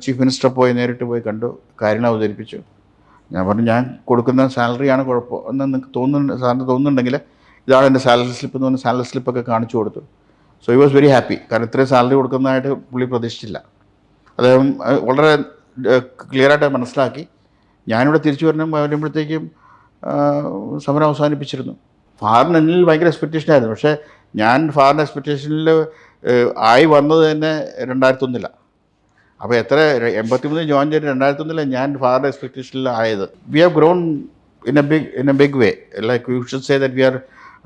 Chief minister നേരിട്ട് പോയി കണ്ടു, കാര്യങ്ങൾ അവതരിപ്പിച്ചു. ഞാൻ പറഞ്ഞു, ഞാൻ കൊടുക്കുന്ന സാലറിയാണ് കുഴപ്പം എന്ന് നിങ്ങൾക്ക് സാറിന് തോന്നുന്നുണ്ടെങ്കിൽ ഇതാണ് എൻ്റെ സാലറി സ്ലിപ്പ് എന്ന് പറഞ്ഞ് സാലറി സ്ലിപ്പൊക്കെ കാണിച്ചു കൊടുത്തു. So he was very happy. കാരണം ഇത്രയും സാലറി കൊടുക്കുന്നതായിട്ട് പുള്ളി പ്രതീക്ഷിച്ചില്ല. അദ്ദേഹം വളരെ ക്ലിയറായിട്ട് മനസ്സിലാക്കി. ഞാനിവിടെ തിരിച്ചു വരുമ്പോഴത്തേക്കും സമരം അവസാനിപ്പിച്ചിരുന്നു. ഫാറിന് എന്നിൽ ഭയങ്കര എക്സ്പെക്റ്റേഷനായിരുന്നു. പക്ഷേ ഞാൻ ഫാറിൻ്റെ എക്സ്പെക്റ്റേഷനിൽ ആയി വന്നത് തന്നെ 2001. അപ്പോൾ 83 ജോയിൻ ചെയ്ത് 2001 ഞാൻ ഫാറിൻ്റെ എക്സ്പെക്റ്റേഷനിൽ ആയത്. We have grown in A big way. Like you should say that we are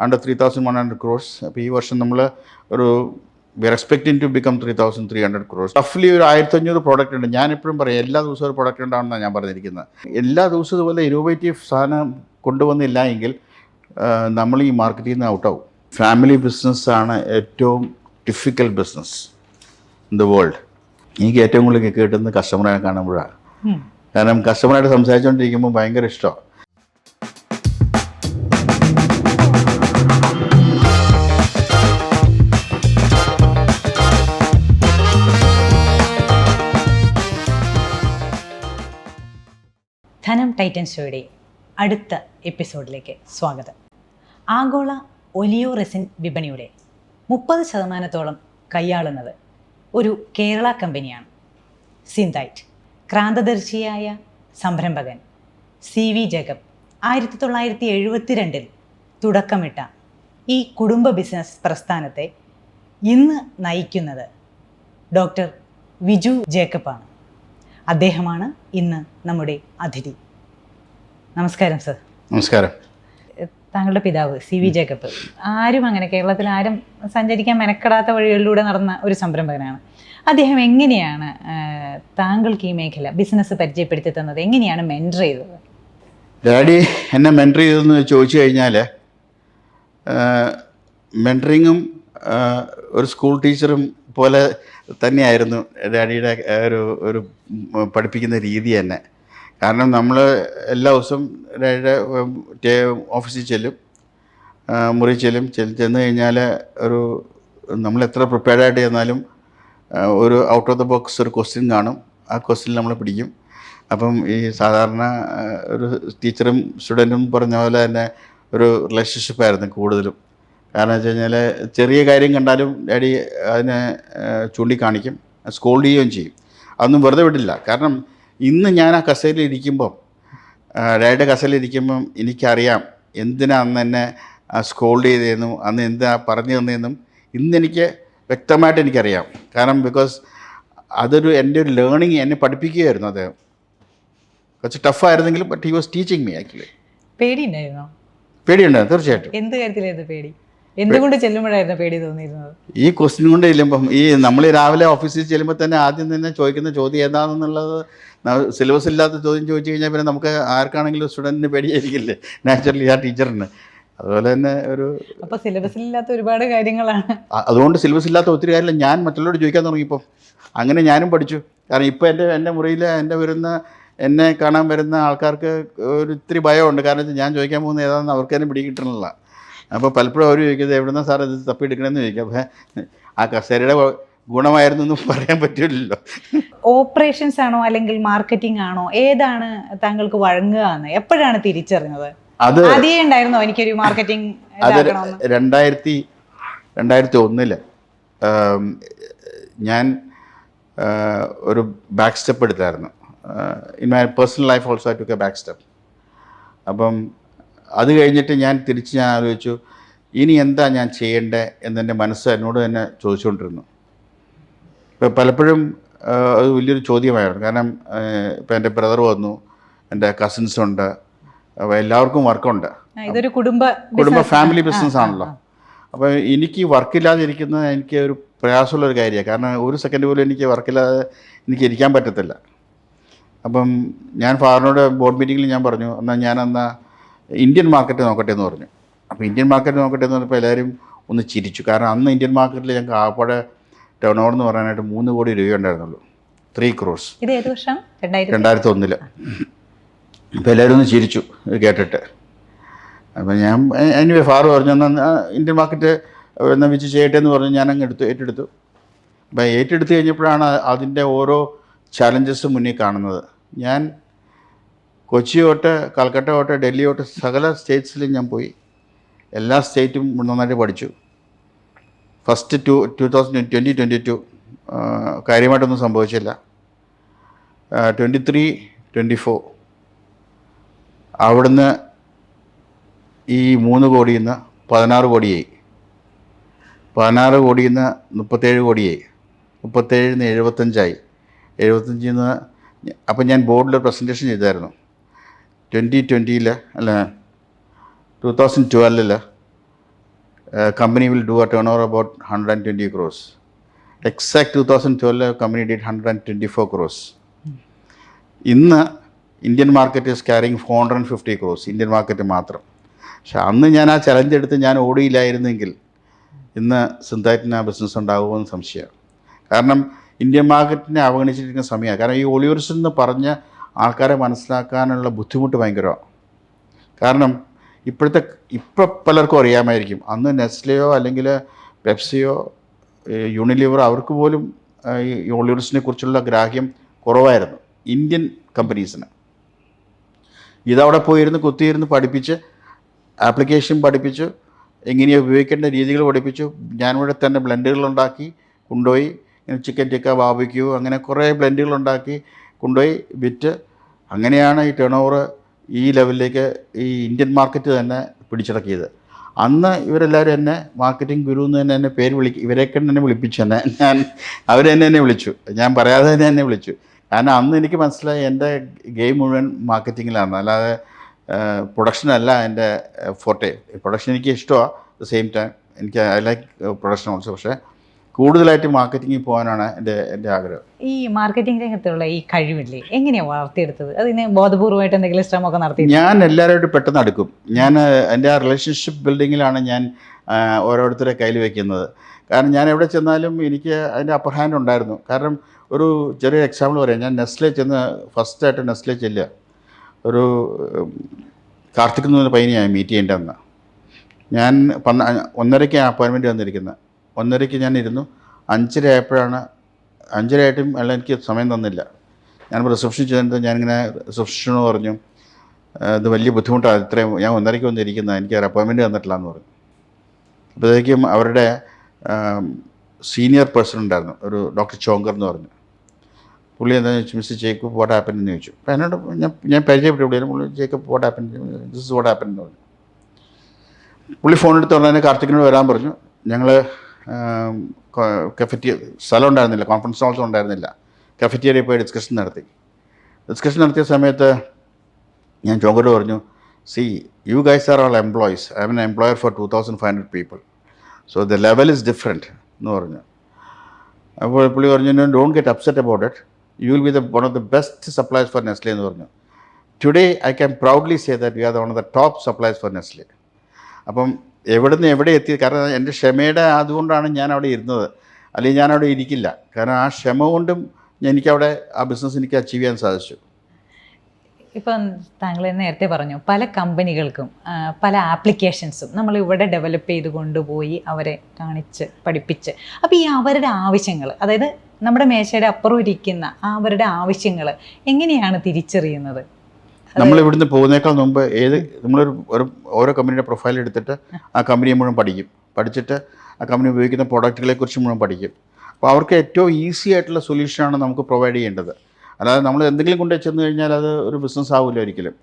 under 3,100 crores. അപ്പോൾ ഈ വർഷം നമ്മൾ V R expecting to become 3,300 crores. റഫ്ലി ഒരു 1,500 പ്രോഡക്റ്റ് ഉണ്ട്. ഞാനെപ്പോഴും പറയും എല്ലാ ദിവസവും ഒരു പ്രോഡക്റ്റ് ഉണ്ടാണെന്നാണ് ഞാൻ പറഞ്ഞിരിക്കുന്നത്. എല്ലാ ദിവസവും ഇതുപോലെ ഇന്നോവേറ്റീവ് സാധനം കൊണ്ടുവന്നില്ല എങ്കിൽ നമ്മൾ ഈ മാർക്കറ്റിൽ നിന്ന് ഔട്ടാവും. ഫാമിലി ബിസിനസ്സാണ് ഏറ്റവും difficult business in the world. എനിക്ക് ഏറ്റവും കൂടുതൽ കിട്ടുന്നത് കസ്റ്റമറെ കാണുമ്പോഴാണ്. കാരണം കസ്റ്റമറായിട്ട് സംസാരിച്ചുകൊണ്ടിരിക്കുമ്പോൾ ഭയങ്കര ഇഷ്ടമാണ്. ധനം ടൈറ്റൻ ഷോയുടെ അടുത്ത എപ്പിസോഡിലേക്ക് സ്വാഗതം. ആഗോള ഒലിയോ റെസിൻ വിപണിയുടെ 30% കൈയാളുന്നത് ഒരു കേരള കമ്പനിയാണ്, സിന്തൈറ്റ്. ക്രാന്തദർശിയായ സംരംഭകൻ CV ജേക്കബ് 1972 തുടക്കമിട്ട ഈ കുടുംബ ബിസിനസ് പ്രസ്ഥാനത്തെ ഇന്ന് നയിക്കുന്നത് ഡോക്ടർ വിജു ജേക്കബാണ്. അദ്ദേഹമാണ് ഇന്ന് നമ്മുടെ അതിഥി. നമസ്കാരം സർ. നമസ്കാരം. താങ്കളുടെ പിതാവ് CV ജേക്കബ് ആരും അങ്ങനെ കേരളത്തിൽ ആരും സഞ്ചരിക്കാൻ മെനക്കെടാത്ത വഴികളിലൂടെ നടന്ന ഒരു സംരംഭകനാണ്. അദ്ദേഹം എങ്ങനെയാണ് താങ്കൾക്ക് ഈ മേഖല ബിസിനസ് പരിചയപ്പെടുത്തി തന്നത്? എങ്ങനെയാണ് മെൻറ്റർ ചെയ്തത്? ഡാഡി എന്നെ മെൻറ്റർ ചെയ്തതെന്ന് ചോദിച്ചു കഴിഞ്ഞാൽ, മെൻറ്ററിങ്ങും ഒരു സ്കൂൾ ടീച്ചറും പോലെ തന്നെയായിരുന്നു ഡാഡിയുടെ ഒരു പഠിപ്പിക്കുന്ന രീതി തന്നെ. കാരണം നമ്മൾ എല്ലാ ദിവസവും ഡാഡിയുടെ ഓഫീസിൽ ചെല്ലും, മുറി ചെന്ന് കഴിഞ്ഞാൽ നമ്മൾ എത്ര പ്രിപ്പയർഡായിട്ട് ചെന്നാലും ഒരു ഔട്ട് ഓഫ് ദ ബോക്സ് ഒരു ക്വസ്റ്റ്യൻ കാണും. ആ ക്വസ്റ്റ്യൻ നമ്മൾ പിടിക്കും. അപ്പം ഈ സാധാരണ ഒരു ടീച്ചറും സ്റ്റുഡൻറ്റും പറഞ്ഞ പോലെ തന്നെ ഒരു റിലേഷൻഷിപ്പായിരുന്നു കൂടുതലും. കാരണം വെച്ച് കഴിഞ്ഞാൽ ചെറിയ കാര്യം കണ്ടാലും ഡാഡി അതിനെ ചൂണ്ടിക്കാണിക്കും, സ്കോൾഡ് ചെയ്യുകയും ചെയ്യും. അതൊന്നും വെറുതെ വിടില്ല. കാരണം ഇന്ന് ഞാൻ ആ കസേരയിലിരിക്കുമ്പം, ഡാഡിയുടെ കസേരയിലിരിക്കുമ്പം എനിക്കറിയാം എന്തിനാ അന്ന് എന്നെ സ്കോൾഡ് ചെയ്തതെന്നും അന്ന് എന്താ പറഞ്ഞു തന്നതെന്നും ഇന്നെനിക്ക് വ്യക്തമായിട്ട് എനിക്കറിയാം. കാരണം ബിക്കോസ് എൻ്റെ ഒരു ലേണിങ് എന്നെ പഠിപ്പിക്കുകയായിരുന്നു. അദ്ദേഹം കുറച്ച് ടഫായിരുന്നെങ്കിലും but he was teaching me. Actually പേടിയുണ്ടായിരുന്നോ? പേടിയുണ്ടായിരുന്നു, തീർച്ചയായിട്ടും. എന്ത് കാര്യത്തിലായിരുന്നു പേടി? എന്തുകൊണ്ട് ചെല്ലുമ്പോഴായിരുന്നു പേടി തോന്നിയിരുന്നത്? ഈ ക്വസ്റ്റ്യൻ കൊണ്ട് ചെല്ലുമ്പം, നമ്മൾ രാവിലെ ഓഫീസിൽ ചെല്ലുമ്പോൾ തന്നെ ആദ്യം തന്നെ ചോദിക്കുന്ന ചോദ്യം എന്താണെന്നുള്ളത്, സിലബസ് ഇല്ലാത്ത ചോദ്യം ചോദിച്ചു കഴിഞ്ഞാൽ പിന്നെ നമുക്ക് ആർക്കാണെങ്കിലും സ്റ്റുഡൻറ്റിന് പേടിയായിരിക്കില്ലേ, നാച്ചുറലി ആ ടീച്ചറിന്. അതുപോലെ തന്നെ അപ്പോൾ സിലബസിലില്ലാത്ത ഒരുപാട് കാര്യങ്ങളാണ്. അതുകൊണ്ട് സിലബസ് ഇല്ലാത്ത ഒത്തിരി കാര്യമില്ല. ഞാൻ മറ്റുള്ളവരോട് ചോദിക്കാൻ തുടങ്ങിയപ്പോൾ അങ്ങനെ ഞാനും പഠിച്ചു. കാരണം ഇപ്പോൾ എൻ്റെ മുറിയിൽ എന്നെ കാണാൻ വരുന്ന ആൾക്കാർക്ക് ഇത്തിരി ഭയമുണ്ട്. കാരണം ഞാൻ ചോദിക്കാൻ പോകുന്നത് ഏതാണെന്ന് അവർക്ക് തന്നെ പിടികിട്ടണില്ല. അപ്പോൾ പലപ്പോഴും അവർ ചോദിക്കുന്നത് എവിടുന്ന സാർ ഇത് തപ്പിയെടുക്കണമെന്ന് ചോദിക്കും. അപ്പോൾ ആ കസേരയുടെ ഗുണമായിരുന്നു എന്ന് പറയാൻ പറ്റില്ലല്ലോ. ഓപ്പറേഷൻസ് ആണോ അല്ലെങ്കിൽ മാർക്കറ്റിംഗ് ആണോ, ഏതാണ് താങ്കൾക്ക് വഴങ്ങുക എന്ന് എപ്പോഴാണ് തിരിച്ചറിഞ്ഞത്? അത് ആദ്യമേ ഉണ്ടായിരുന്നോ എനിക്കൊരു മാർക്കറ്റിംഗ്? അത് 2001 ഞാൻ ഒരു ബാക്ക് സ്റ്റെപ്പ് എടുത്തായിരുന്നു. In my personal life also I took A back step. അപ്പം അത് കഴിഞ്ഞിട്ട് ഞാൻ ആലോചിച്ചു ഇനി എന്താ ഞാൻ ചെയ്യേണ്ടത് എന്നെൻ്റെ മനസ്സ് എന്നോട് തന്നെ ചോദിച്ചുകൊണ്ടിരുന്നു. ഇപ്പം പലപ്പോഴും അത് വലിയൊരു ചോദ്യമായിരുന്നു. കാരണം ഇപ്പം എൻ്റെ ബ്രദർ വന്നു, എൻ്റെ കസിൻസുണ്ട്, അപ്പോൾ എല്ലാവർക്കും വർക്കുണ്ട്. ഇതൊരു കുടുംബ ഫാമിലി ബിസിനസ് ആണല്ലോ. അപ്പോൾ എനിക്ക് വർക്കില്ലാതെ ഇരിക്കുന്നത് എനിക്ക് ഒരു പ്രയാസമുള്ളൊരു കാര്യമാണ്. കാരണം ഒരു സെക്കൻഡ് പോലും എനിക്ക് വർക്കില്ലാതെ എനിക്ക് ഇരിക്കാൻ പറ്റത്തില്ല. അപ്പം ഞാൻ ഫാദറിനോട് ബോർഡ് മീറ്റിങ്ങിൽ ഞാൻ പറഞ്ഞു, ഞാനെന്നാൽ ഇന്ത്യൻ മാർക്കറ്റ് നോക്കട്ടെ എന്ന് പറഞ്ഞു. അപ്പോൾ ഇന്ത്യൻ മാർക്കറ്റ് നോക്കട്ടെ എന്ന് പറഞ്ഞപ്പോൾ എല്ലാവരും ഒന്ന് ചിരിച്ചു. കാരണം അന്ന് ഇന്ത്യൻ മാർക്കറ്റിൽ ഞങ്ങൾക്ക് ആകപ്പാടെ ടേൺ ഓവർ എന്ന് പറയാനായിട്ട് 3 കോടി രൂപ ഉണ്ടായിരുന്നുള്ളൂ, 3 crores. ഇത് ഏത് വർഷം? 2001. അപ്പോൾ എല്ലാവരും ഒന്ന് ചിരിച്ചു കേട്ടിട്ട്. അപ്പോൾ ഞാൻ എനിവേ ഫാദർ പറഞ്ഞു എന്നാൽ ഇന്ത്യൻ മാർക്കറ്റ് എന്നാൽ വെച്ച് ചെയ്യട്ടെ എന്ന് പറഞ്ഞു. ഞാൻ അങ്ങ് ഏറ്റെടുത്തു. അപ്പോൾ ഏറ്റെടുത്ത് കഴിഞ്ഞപ്പോഴാണ് അതിൻ്റെ ഓരോ ചാലഞ്ചസ് മുന്നിൽ കാണുന്നത്. ഞാൻ കൊച്ചി തൊട്ട് കൽക്കട്ട തൊട്ട് ഡൽഹി തൊട്ട് സകല സ്റ്റേറ്റ്സിലും ഞാൻ പോയി. എല്ലാ സ്റ്റേറ്റും നന്നായിട്ട് പഠിച്ചു. ഫസ്റ്റ് 2022 കാര്യമായിട്ടൊന്നും സംഭവിച്ചില്ല. 23, 24 അവിടുന്ന് ഈ 3 കോടിയിൽ നിന്ന് 16 കോടിയായി, 16 കോടിയിൽ നിന്ന് 37 കോടിയായി, 37 നിന്ന് 75ആയി, 75 നിന്ന് അപ്പം ഞാൻ ബോർഡിൽ പ്രസൻറ്റേഷൻ ചെയ്തായിരുന്നു. 2020 അല്ല 2012 company will do a turnover about 120 crores. Exact 2012 company did 124 crores. ഇന്ന് Indian market is carrying 450 crores, Indian market മാത്രം. പക്ഷെ അന്ന് ഞാൻ ആ ചലഞ്ച് എടുത്ത് ഞാൻ ഓടിയില്ലായിരുന്നെങ്കിൽ ഇന്ന് സിന്താറ്റിന് ആ ബിസിനസ് ഉണ്ടാകുമെന്ന് സംശയമാണ്. കാരണം ഇന്ത്യൻ മാർക്കറ്റിനെ അവഗണിച്ചിരിക്കുന്ന സമയമാണ്. കാരണം ഈ ഒളിയൂർസ് എന്ന് പറഞ്ഞ ആൾക്കാരെ മനസ്സിലാക്കാനുള്ള ബുദ്ധിമുട്ട് ഭയങ്കരമാണ്. കാരണം ഇപ്പോൾ പലർക്കും അറിയാമായിരിക്കും, അന്ന് നെസ്ലെയോ അല്ലെങ്കിൽ പെപ്സിയോ യൂണിലിവറോ അവർക്ക് പോലും ഈ ഒളിയൂർസിനെ കുറിച്ചുള്ള ഗ്രാഹ്യം കുറവായിരുന്നു ഇന്ത്യൻ കമ്പനീസിന്. ഇതവിടെ പോയിരുന്ന് കുത്തിയിരുന്ന് പഠിപ്പിച്ച് ആപ്ലിക്കേഷൻ പഠിപ്പിച്ചു, എങ്ങനെയാണ് ഉപയോഗിക്കേണ്ട രീതികൾ പഠിപ്പിച്ചു. ഞാനിവിടെ തന്നെ ബ്ലെൻഡുകളുണ്ടാക്കി കൊണ്ടുപോയി, ചിക്കൻ ടിക്ക, ബാർബിക്യൂ, അങ്ങനെ കുറേ ബ്ലെൻഡുകളുണ്ടാക്കി കൊണ്ടുപോയി വിറ്റ്. അങ്ങനെയാണ് ഈ ടേൺ ഓവർ ഈ ലെവലിലേക്ക് ഈ ഇന്ത്യൻ മാർക്കറ്റ് തന്നെ പിടിച്ചടക്കിയത്. അന്ന് ഇവരെല്ലാവരും എന്നെ മാർക്കറ്റിംഗ് ഗുരു എന്ന് തന്നെ എന്നെ പേര് ഇവരെയൊക്കെ തന്നെ വിളിപ്പിച്ചു. അവർ എന്നെ വിളിച്ചു, ഞാൻ പറയാതെ തന്നെ എന്നെ വിളിച്ചു. കാരണം അന്ന് എനിക്ക് മനസ്സിലായി എൻ്റെ ഗെയിം മുഴുവൻ മാർക്കറ്റിങ്ങിലാണ്, അല്ലാതെ പ്രൊഡക്ഷനല്ല എൻ്റെ ഫോർട്ടെ. പ്രൊഡക്ഷൻ എനിക്ക് ഇഷ്ടമാണ്, അറ്റ് ദ സെയിം ടൈം എനിക്ക് ഐ ലൈക്ക് പ്രൊഡക്ഷൻ ഓൾസോ. പക്ഷേ കൂടുതലായിട്ട് മാർക്കറ്റിങ്ങിൽ പോകാനാണ് എൻ്റെ ആഗ്രഹം. ഈ മാർക്കറ്റിംഗ് രംഗത്തുള്ള ഈ കഴിവില്ലേ എങ്ങനെയാണ് വളർത്തിയെടുത്തത്? അതിന് ബോധപൂർവമായിട്ട് എന്തെങ്കിലും ശ്രമമൊക്കെ നടത്തി? ഞാൻ എല്ലാവരുമായിട്ട് പെട്ടെന്ന് അടുക്കും. ഞാൻ എൻ്റെ ആ റിലേഷൻഷിപ്പ് ബിൽഡിങ്ങിലാണ് ഞാൻ ഓരോരുത്തരെ കയ്യിൽ വയ്ക്കുന്നത്. കാരണം ഞാൻ എവിടെ ചെന്നാലും എനിക്ക് അതിൻ്റെ അപ്പർ ഹാൻഡ് ഉണ്ടായിരുന്നു. കാരണം ഒരു ചെറിയ എക്സാമ്പിൾ പറയാം. ഞാൻ നെസ്ലെ ചെന്ന് ഫസ്റ്റായിട്ട് നെസ്ലെ ചെല്ലുക, ഒരു കാർത്തിക് എന്ന് പറഞ്ഞ പയ്യനെയാണ് മീറ്റ് ചെയ്യേണ്ടതെന്ന്. ഞാൻ 1:30 അപ്പോയിൻമെൻറ്റ് വന്നിരിക്കുന്നത്. 1:30 ഞാൻ ഇരുന്നു. 5:30 ആയപ്പോഴാണ്, 5:30 ആയിട്ടും അല്ല എനിക്ക് സമയം തന്നില്ല. ഞാൻ റിസപ്ഷൻ ചെയ്തിട്ട് ഞാനിങ്ങനെ റിസപ്ഷനോട് പറഞ്ഞു, ഇത് വലിയ ബുദ്ധിമുട്ടാണ്, ഇത്രയും ഞാൻ 1:30 വന്നിരിക്കുന്നത്, എനിക്ക് ഒരു അപ്പോയിൻമെൻറ്റ് തന്നിട്ടില്ല എന്ന് പറഞ്ഞു. അപ്പോഴത്തേക്കും അവരുടെ സീനിയർ പേഴ്സൺ ഉണ്ടായിരുന്നു, ഒരു ഡോക്ടർ ചോങ്കർ എന്ന് പറഞ്ഞു. പുള്ളി എന്താണെന്ന് ചോദിച്ചു, മിസ്റ്റർ ജേക്കബ് വാട്ട് ഹാപ്പൻ എന്ന് ചോദിച്ചു. അപ്പോൾ എന്നോട് ഞാൻ പരിചയപ്പെട്ടു. പുള്ളി Jacob what happen, this is what happen എന്ന് പറഞ്ഞു. പുള്ളി ഫോൺ എടുത്ത് പറഞ്ഞാൽ കാർത്തികിനോട് വരാൻ പറഞ്ഞു. ഞങ്ങൾ സ്ഥലം ഉണ്ടായിരുന്നില്ല, കോൺഫറൻസ് ഹോൾസ് ഉണ്ടായിരുന്നില്ല, കഫറ്റീരിയയിൽ പോയി ഡിസ്കഷൻ നടത്തിയ സമയത്ത് ഞാൻ ചോങ്കരോട് പറഞ്ഞു, see you guys are all employees, I'm an employer for 2500 people, so the level is different എന്ന് പറഞ്ഞു. അപ്പോൾ പുള്ളി പറഞ്ഞു, don't get upset about it, you will be one of the best suppliers for Nestle എന്ന് പറഞ്ഞു. Today I can proudly say that we are one of the top suppliers for Nestle. അപ്പം എവിടെ എത്തി? കാരണം എൻ്റെ ക്ഷമയുടെ അതുകൊണ്ടാണ് ഞാൻ അവിടെ ഇരുന്നത്, അല്ലെങ്കിൽ ഞാൻ അവിടെ ഇരിക്കില്ല. കാരണം ആ ക്ഷമ കൊണ്ടും എനിക്കവിടെ ആ ബിസിനസ് എനിക്ക് അച്ചീവ് ചെയ്യാൻ സാധിച്ചു. ഇപ്പം താങ്കൾ നേരത്തെ പറഞ്ഞു, പല കമ്പനികൾക്കും പല ആപ്ലിക്കേഷൻസും നമ്മളിവിടെ ഡെവലപ്പ് ചെയ്ത് കൊണ്ടുപോയി അവരെ കാണിച്ച് പഠിപ്പിച്ച്, അപ്പോൾ ഈ അവരുടെ ആവശ്യങ്ങൾ, അതായത് നമ്മുടെ മേശയുടെ അപ്പുറം ഇരിക്കുന്ന അവരുടെ ആവശ്യങ്ങൾ എങ്ങനെയാണ് തിരിച്ചറിയുന്നത്? നമ്മളിവിടുന്ന് പോകുന്നേക്കാൾ മുമ്പ് നമ്മളൊരു ഓരോ കമ്പനിയുടെ പ്രൊഫൈൽ എടുത്തിട്ട് ആ കമ്പനിയെ മുഴുവൻ പഠിച്ചിട്ട് ആ കമ്പനി ഉപയോഗിക്കുന്ന പ്രോഡക്റ്റുകളെക്കുറിച്ച് മുഴുവൻ പഠിക്കും. അപ്പോൾ അവർക്ക് ഏറ്റവും ഈസി ആയിട്ടുള്ള സൊല്യൂഷനാണ് നമുക്ക് പ്രൊവൈഡ് ചെയ്യേണ്ടത്. അല്ലാതെ നമ്മൾ എന്തെങ്കിലും കൊണ്ട് ചെന്ന് കഴിഞ്ഞാൽ അത് ഒരു ബിസിനസ് ആവില്ല ഒരിക്കലും.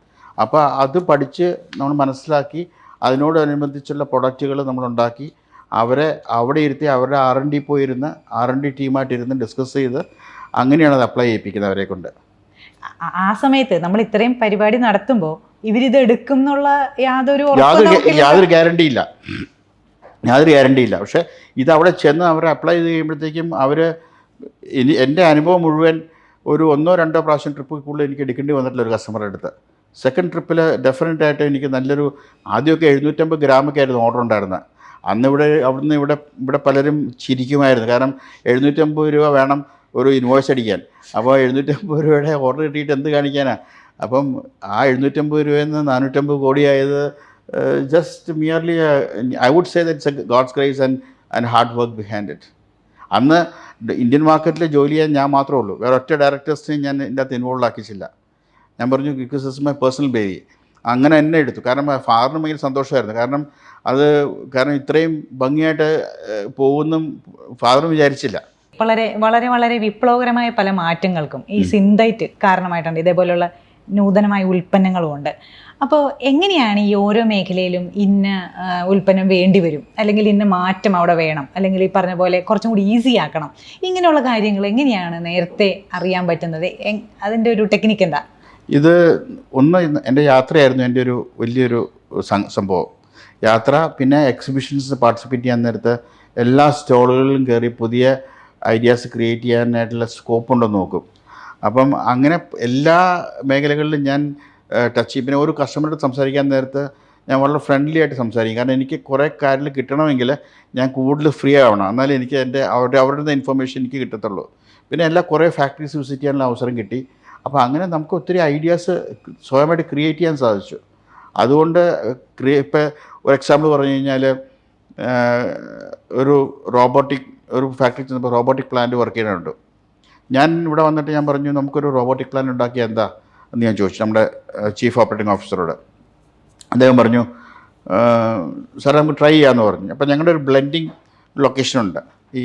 അപ്പോൾ അത് പഠിച്ച് നമ്മൾ മനസ്സിലാക്കി അതിനോടനുബന്ധിച്ചുള്ള പ്രൊഡക്റ്റുകൾ നമ്മളുണ്ടാക്കി അവരെ അവിടെ ഇരുത്തി അവരുടെ R&D പോയിരുന്ന് R&D ടീമായിട്ടിരുന്ന് ഡിസ്കസ് ചെയ്ത് അങ്ങനെയാണ് അത് അപ്ലൈ ചെയ്യിപ്പിക്കുന്നത് അവരെ കൊണ്ട്. ആ സമയത്ത് നമ്മൾ ഇത്രയും പരിപാടി നടത്തുമ്പോൾ ഇവരിത് എടുക്കും എന്നുള്ള യാതൊരു ഗ്യാരണ്ടി ഇല്ല. പക്ഷേ ഇത് അവിടെ ചെന്ന് അവർ അപ്ലൈ ചെയ്ത് കഴിയുമ്പോഴത്തേക്കും എൻ്റെ അനുഭവം മുഴുവൻ ഒരു 1-2 പ്രാവശ്യം ട്രിപ്പ് കൂടുതൽ എനിക്ക് എടുക്കേണ്ടി വന്നിട്ടില്ല ഒരു കസ്റ്റമറുടെ അടുത്ത്. സെക്കൻഡ് ട്രിപ്പിൽ ഡെഫിനറ്റായിട്ട് എനിക്ക് നല്ലൊരു, ആദ്യമൊക്കെ 750 ഗ്രാമൊക്കെ ആയിരുന്നു ഓർഡർ ഉണ്ടായിരുന്നത്. അന്ന് അവിടുന്ന് ഇവിടെ പലരും ചിരിക്കുമായിരുന്നു. കാരണം 750 രൂപ വേണം ഒരു ഇൻവോയ്സ് അടിക്കാൻ. അപ്പോൾ 750 രൂപയുടെ ഓർഡർ കിട്ടിയിട്ട് എന്ത് കാണിക്കാനാണ്? അപ്പം ആ 750 രൂപയിൽ നിന്ന് 450 കോടിയായത് just merely I would say that's a God's grace and hard work behind it. അന്ന് ഇന്ത്യൻ മാർക്കറ്റിൽ ജോലി ചെയ്യാൻ ഞാൻ മാത്രമേ ഉള്ളൂ, വേറെ ഒറ്റ ഡയറക്ടേഴ്സിനെയും ഞാൻ ഇതിൻ്റെ അകത്ത് ഇൻവോൾവ് ആക്കിച്ചില്ല. ഞാൻ പറഞ്ഞു because this my personal baby. അങ്ങനെ എന്നെ എടുത്തു. കാരണം ഫാദറിന് ഭയങ്കര സന്തോഷമായിരുന്നു. കാരണം ഇത്രയും ഭംഗിയായിട്ട് പോകുന്നും ഫാദറും വിചാരിച്ചില്ല. വളരെ വളരെ വളരെ വിപ്ലവകരമായ പല മാറ്റങ്ങൾക്കും ഈ സിന്തൈറ്റ് കാരണമായിട്ടുണ്ട്. ഇതേപോലെയുള്ള നൂതനമായ ഉൽപ്പന്നങ്ങളും ഉണ്ട്. അപ്പോൾ എങ്ങനെയാണ് ഈ ഓരോ മേഖലയിലും ഇന്ന ഉൽപ്പന്നം വേണ്ടി വരും, അല്ലെങ്കിൽ ഇന്ന മാറ്റം അവിടെ വേണം, അല്ലെങ്കിൽ ഈ പറഞ്ഞ പോലെ കുറച്ചും കൂടി ഈസി ആക്കണം, ഇങ്ങനെയുള്ള കാര്യങ്ങൾ എങ്ങനെയാണ് നേരത്തെ അറിയാൻ പറ്റുന്നത്? അതിൻ്റെ ഒരു ടെക്നിക്ക് എന്താ? ഇത് എൻ്റെ യാത്രയായിരുന്നു എൻ്റെ ഒരു വലിയൊരു സംഭവം. യാത്ര, പിന്നെ എക്സിബിഷൻസ് പാർട്ടിസിപ്പേറ്റ് ചെയ്യാൻ നേരത്ത് എല്ലാ സ്റ്റോളുകളിലും കയറി പുതിയ ഐഡിയാസ് ക്രിയേറ്റ് ചെയ്യാനായിട്ടുള്ള സ്കോപ്പ് ഉണ്ടോ നോക്കും. അപ്പം അങ്ങനെ എല്ലാ മേഖലകളിലും ഞാൻ ടച്ച് ചെയ്യും. പിന്നെ ഒരു കസ്റ്റമറോട് സംസാരിക്കാൻ നേരത്ത് ഞാൻ വളരെ ഫ്രണ്ട്ലി ആയിട്ട് സംസാരിക്കും. കാരണം എനിക്ക് കുറേ കാര്യങ്ങൾ കിട്ടണമെങ്കിൽ ഞാൻ കൂടുതൽ ഫ്രീ ആവണം, എന്നാലും എനിക്ക് അവരുടെ ഇൻഫർമേഷൻ എനിക്ക് കിട്ടത്തുള്ളൂ. പിന്നെ കുറേ ഫാക്ടറീസ് വിസിറ്റ് ചെയ്യാനുള്ള അവസരം കിട്ടി. അപ്പോൾ അങ്ങനെ നമുക്ക് ഒത്തിരി ഐഡിയാസ് സ്വയമായിട്ട് ക്രിയേറ്റ് ചെയ്യാൻ സാധിച്ചു. അതുകൊണ്ട് ഇപ്പോൾ ഒരു എക്സാമ്പിൾ പറഞ്ഞു കഴിഞ്ഞാൽ, ഒരു ഫാക്ടറി ചെന്നപ്പോൾ റോബോട്ടിക് പ്ലാന്റ് വർക്ക് ചെയ്യാനുണ്ട്. ഞാൻ ഇവിടെ വന്നിട്ട് ഞാൻ പറഞ്ഞു നമുക്കൊരു റോബോട്ടിക് പ്ലാന്റ് ഉണ്ടാക്കിയാൽ എന്താ എന്ന് ഞാൻ ചോദിച്ചു നമ്മുടെ ചീഫ് ഓപ്പറേറ്റിംഗ് ഓഫീസറോട്. അദ്ദേഹം പറഞ്ഞു സാർ നമുക്ക് ട്രൈ ചെയ്യാമെന്ന് പറഞ്ഞു. അപ്പോൾ ഞങ്ങളുടെ ഒരു ബ്ലെൻഡിങ് ലൊക്കേഷനുണ്ട്. ഈ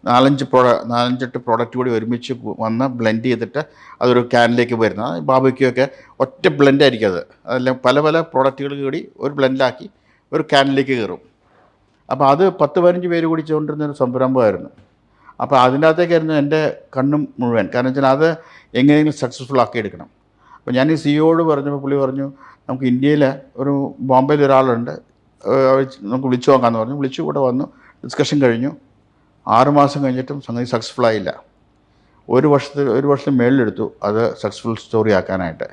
4-8 പ്രോഡക്റ്റ് കൂടി ഒരുമിച്ച് വന്ന് ബ്ലെൻഡ് ചെയ്തിട്ട് അതൊരു ക്യാനിലേക്ക് വരുന്ന ബാർബിക്യൂയൊക്കെ ഒറ്റ ബ്ലെൻഡായിരിക്കും. അതെല്ലാം പല പല പ്രോഡക്റ്റുകൾ കൂടി ഒരു ബ്ലെൻഡാക്കി ഒരു ക്യാനിലേക്ക് കയറും. അപ്പോൾ അത് 10-15 പേര് കൂടി ചെയ്തുകൊണ്ടിരുന്നൊരു സംരംഭമായിരുന്നു. അപ്പോൾ അതിൻ്റെ അകത്തേക്കായിരുന്നു എൻ്റെ കണ്ണും മുഴുവൻ. കാരണം വെച്ചാൽ അത് എങ്ങനെയെങ്കിലും സക്സസ്ഫുൾ ആക്കി എടുക്കണം. അപ്പോൾ ഞാൻ ഈ സിഇഒയോട് പറഞ്ഞപ്പോൾ പുള്ളി പറഞ്ഞു നമുക്ക് ഇന്ത്യയിൽ ബോംബെയിൽ ഒരാളുണ്ട്, നമുക്ക് വിളിച്ചു നോക്കാമെന്ന് പറഞ്ഞു. വിളിച്ചു കൂടെ വന്നു, ഡിസ്കഷൻ കഴിഞ്ഞു. 6 മാസം കഴിഞ്ഞിട്ടും സംഗതി സക്സസ്ഫുൾ ആയില്ല. ഒരു വർഷത്തിന് മേളിലെടുത്തു അത് സക്സസ്ഫുൾ സ്റ്റോറി ആക്കാനായിട്ട്.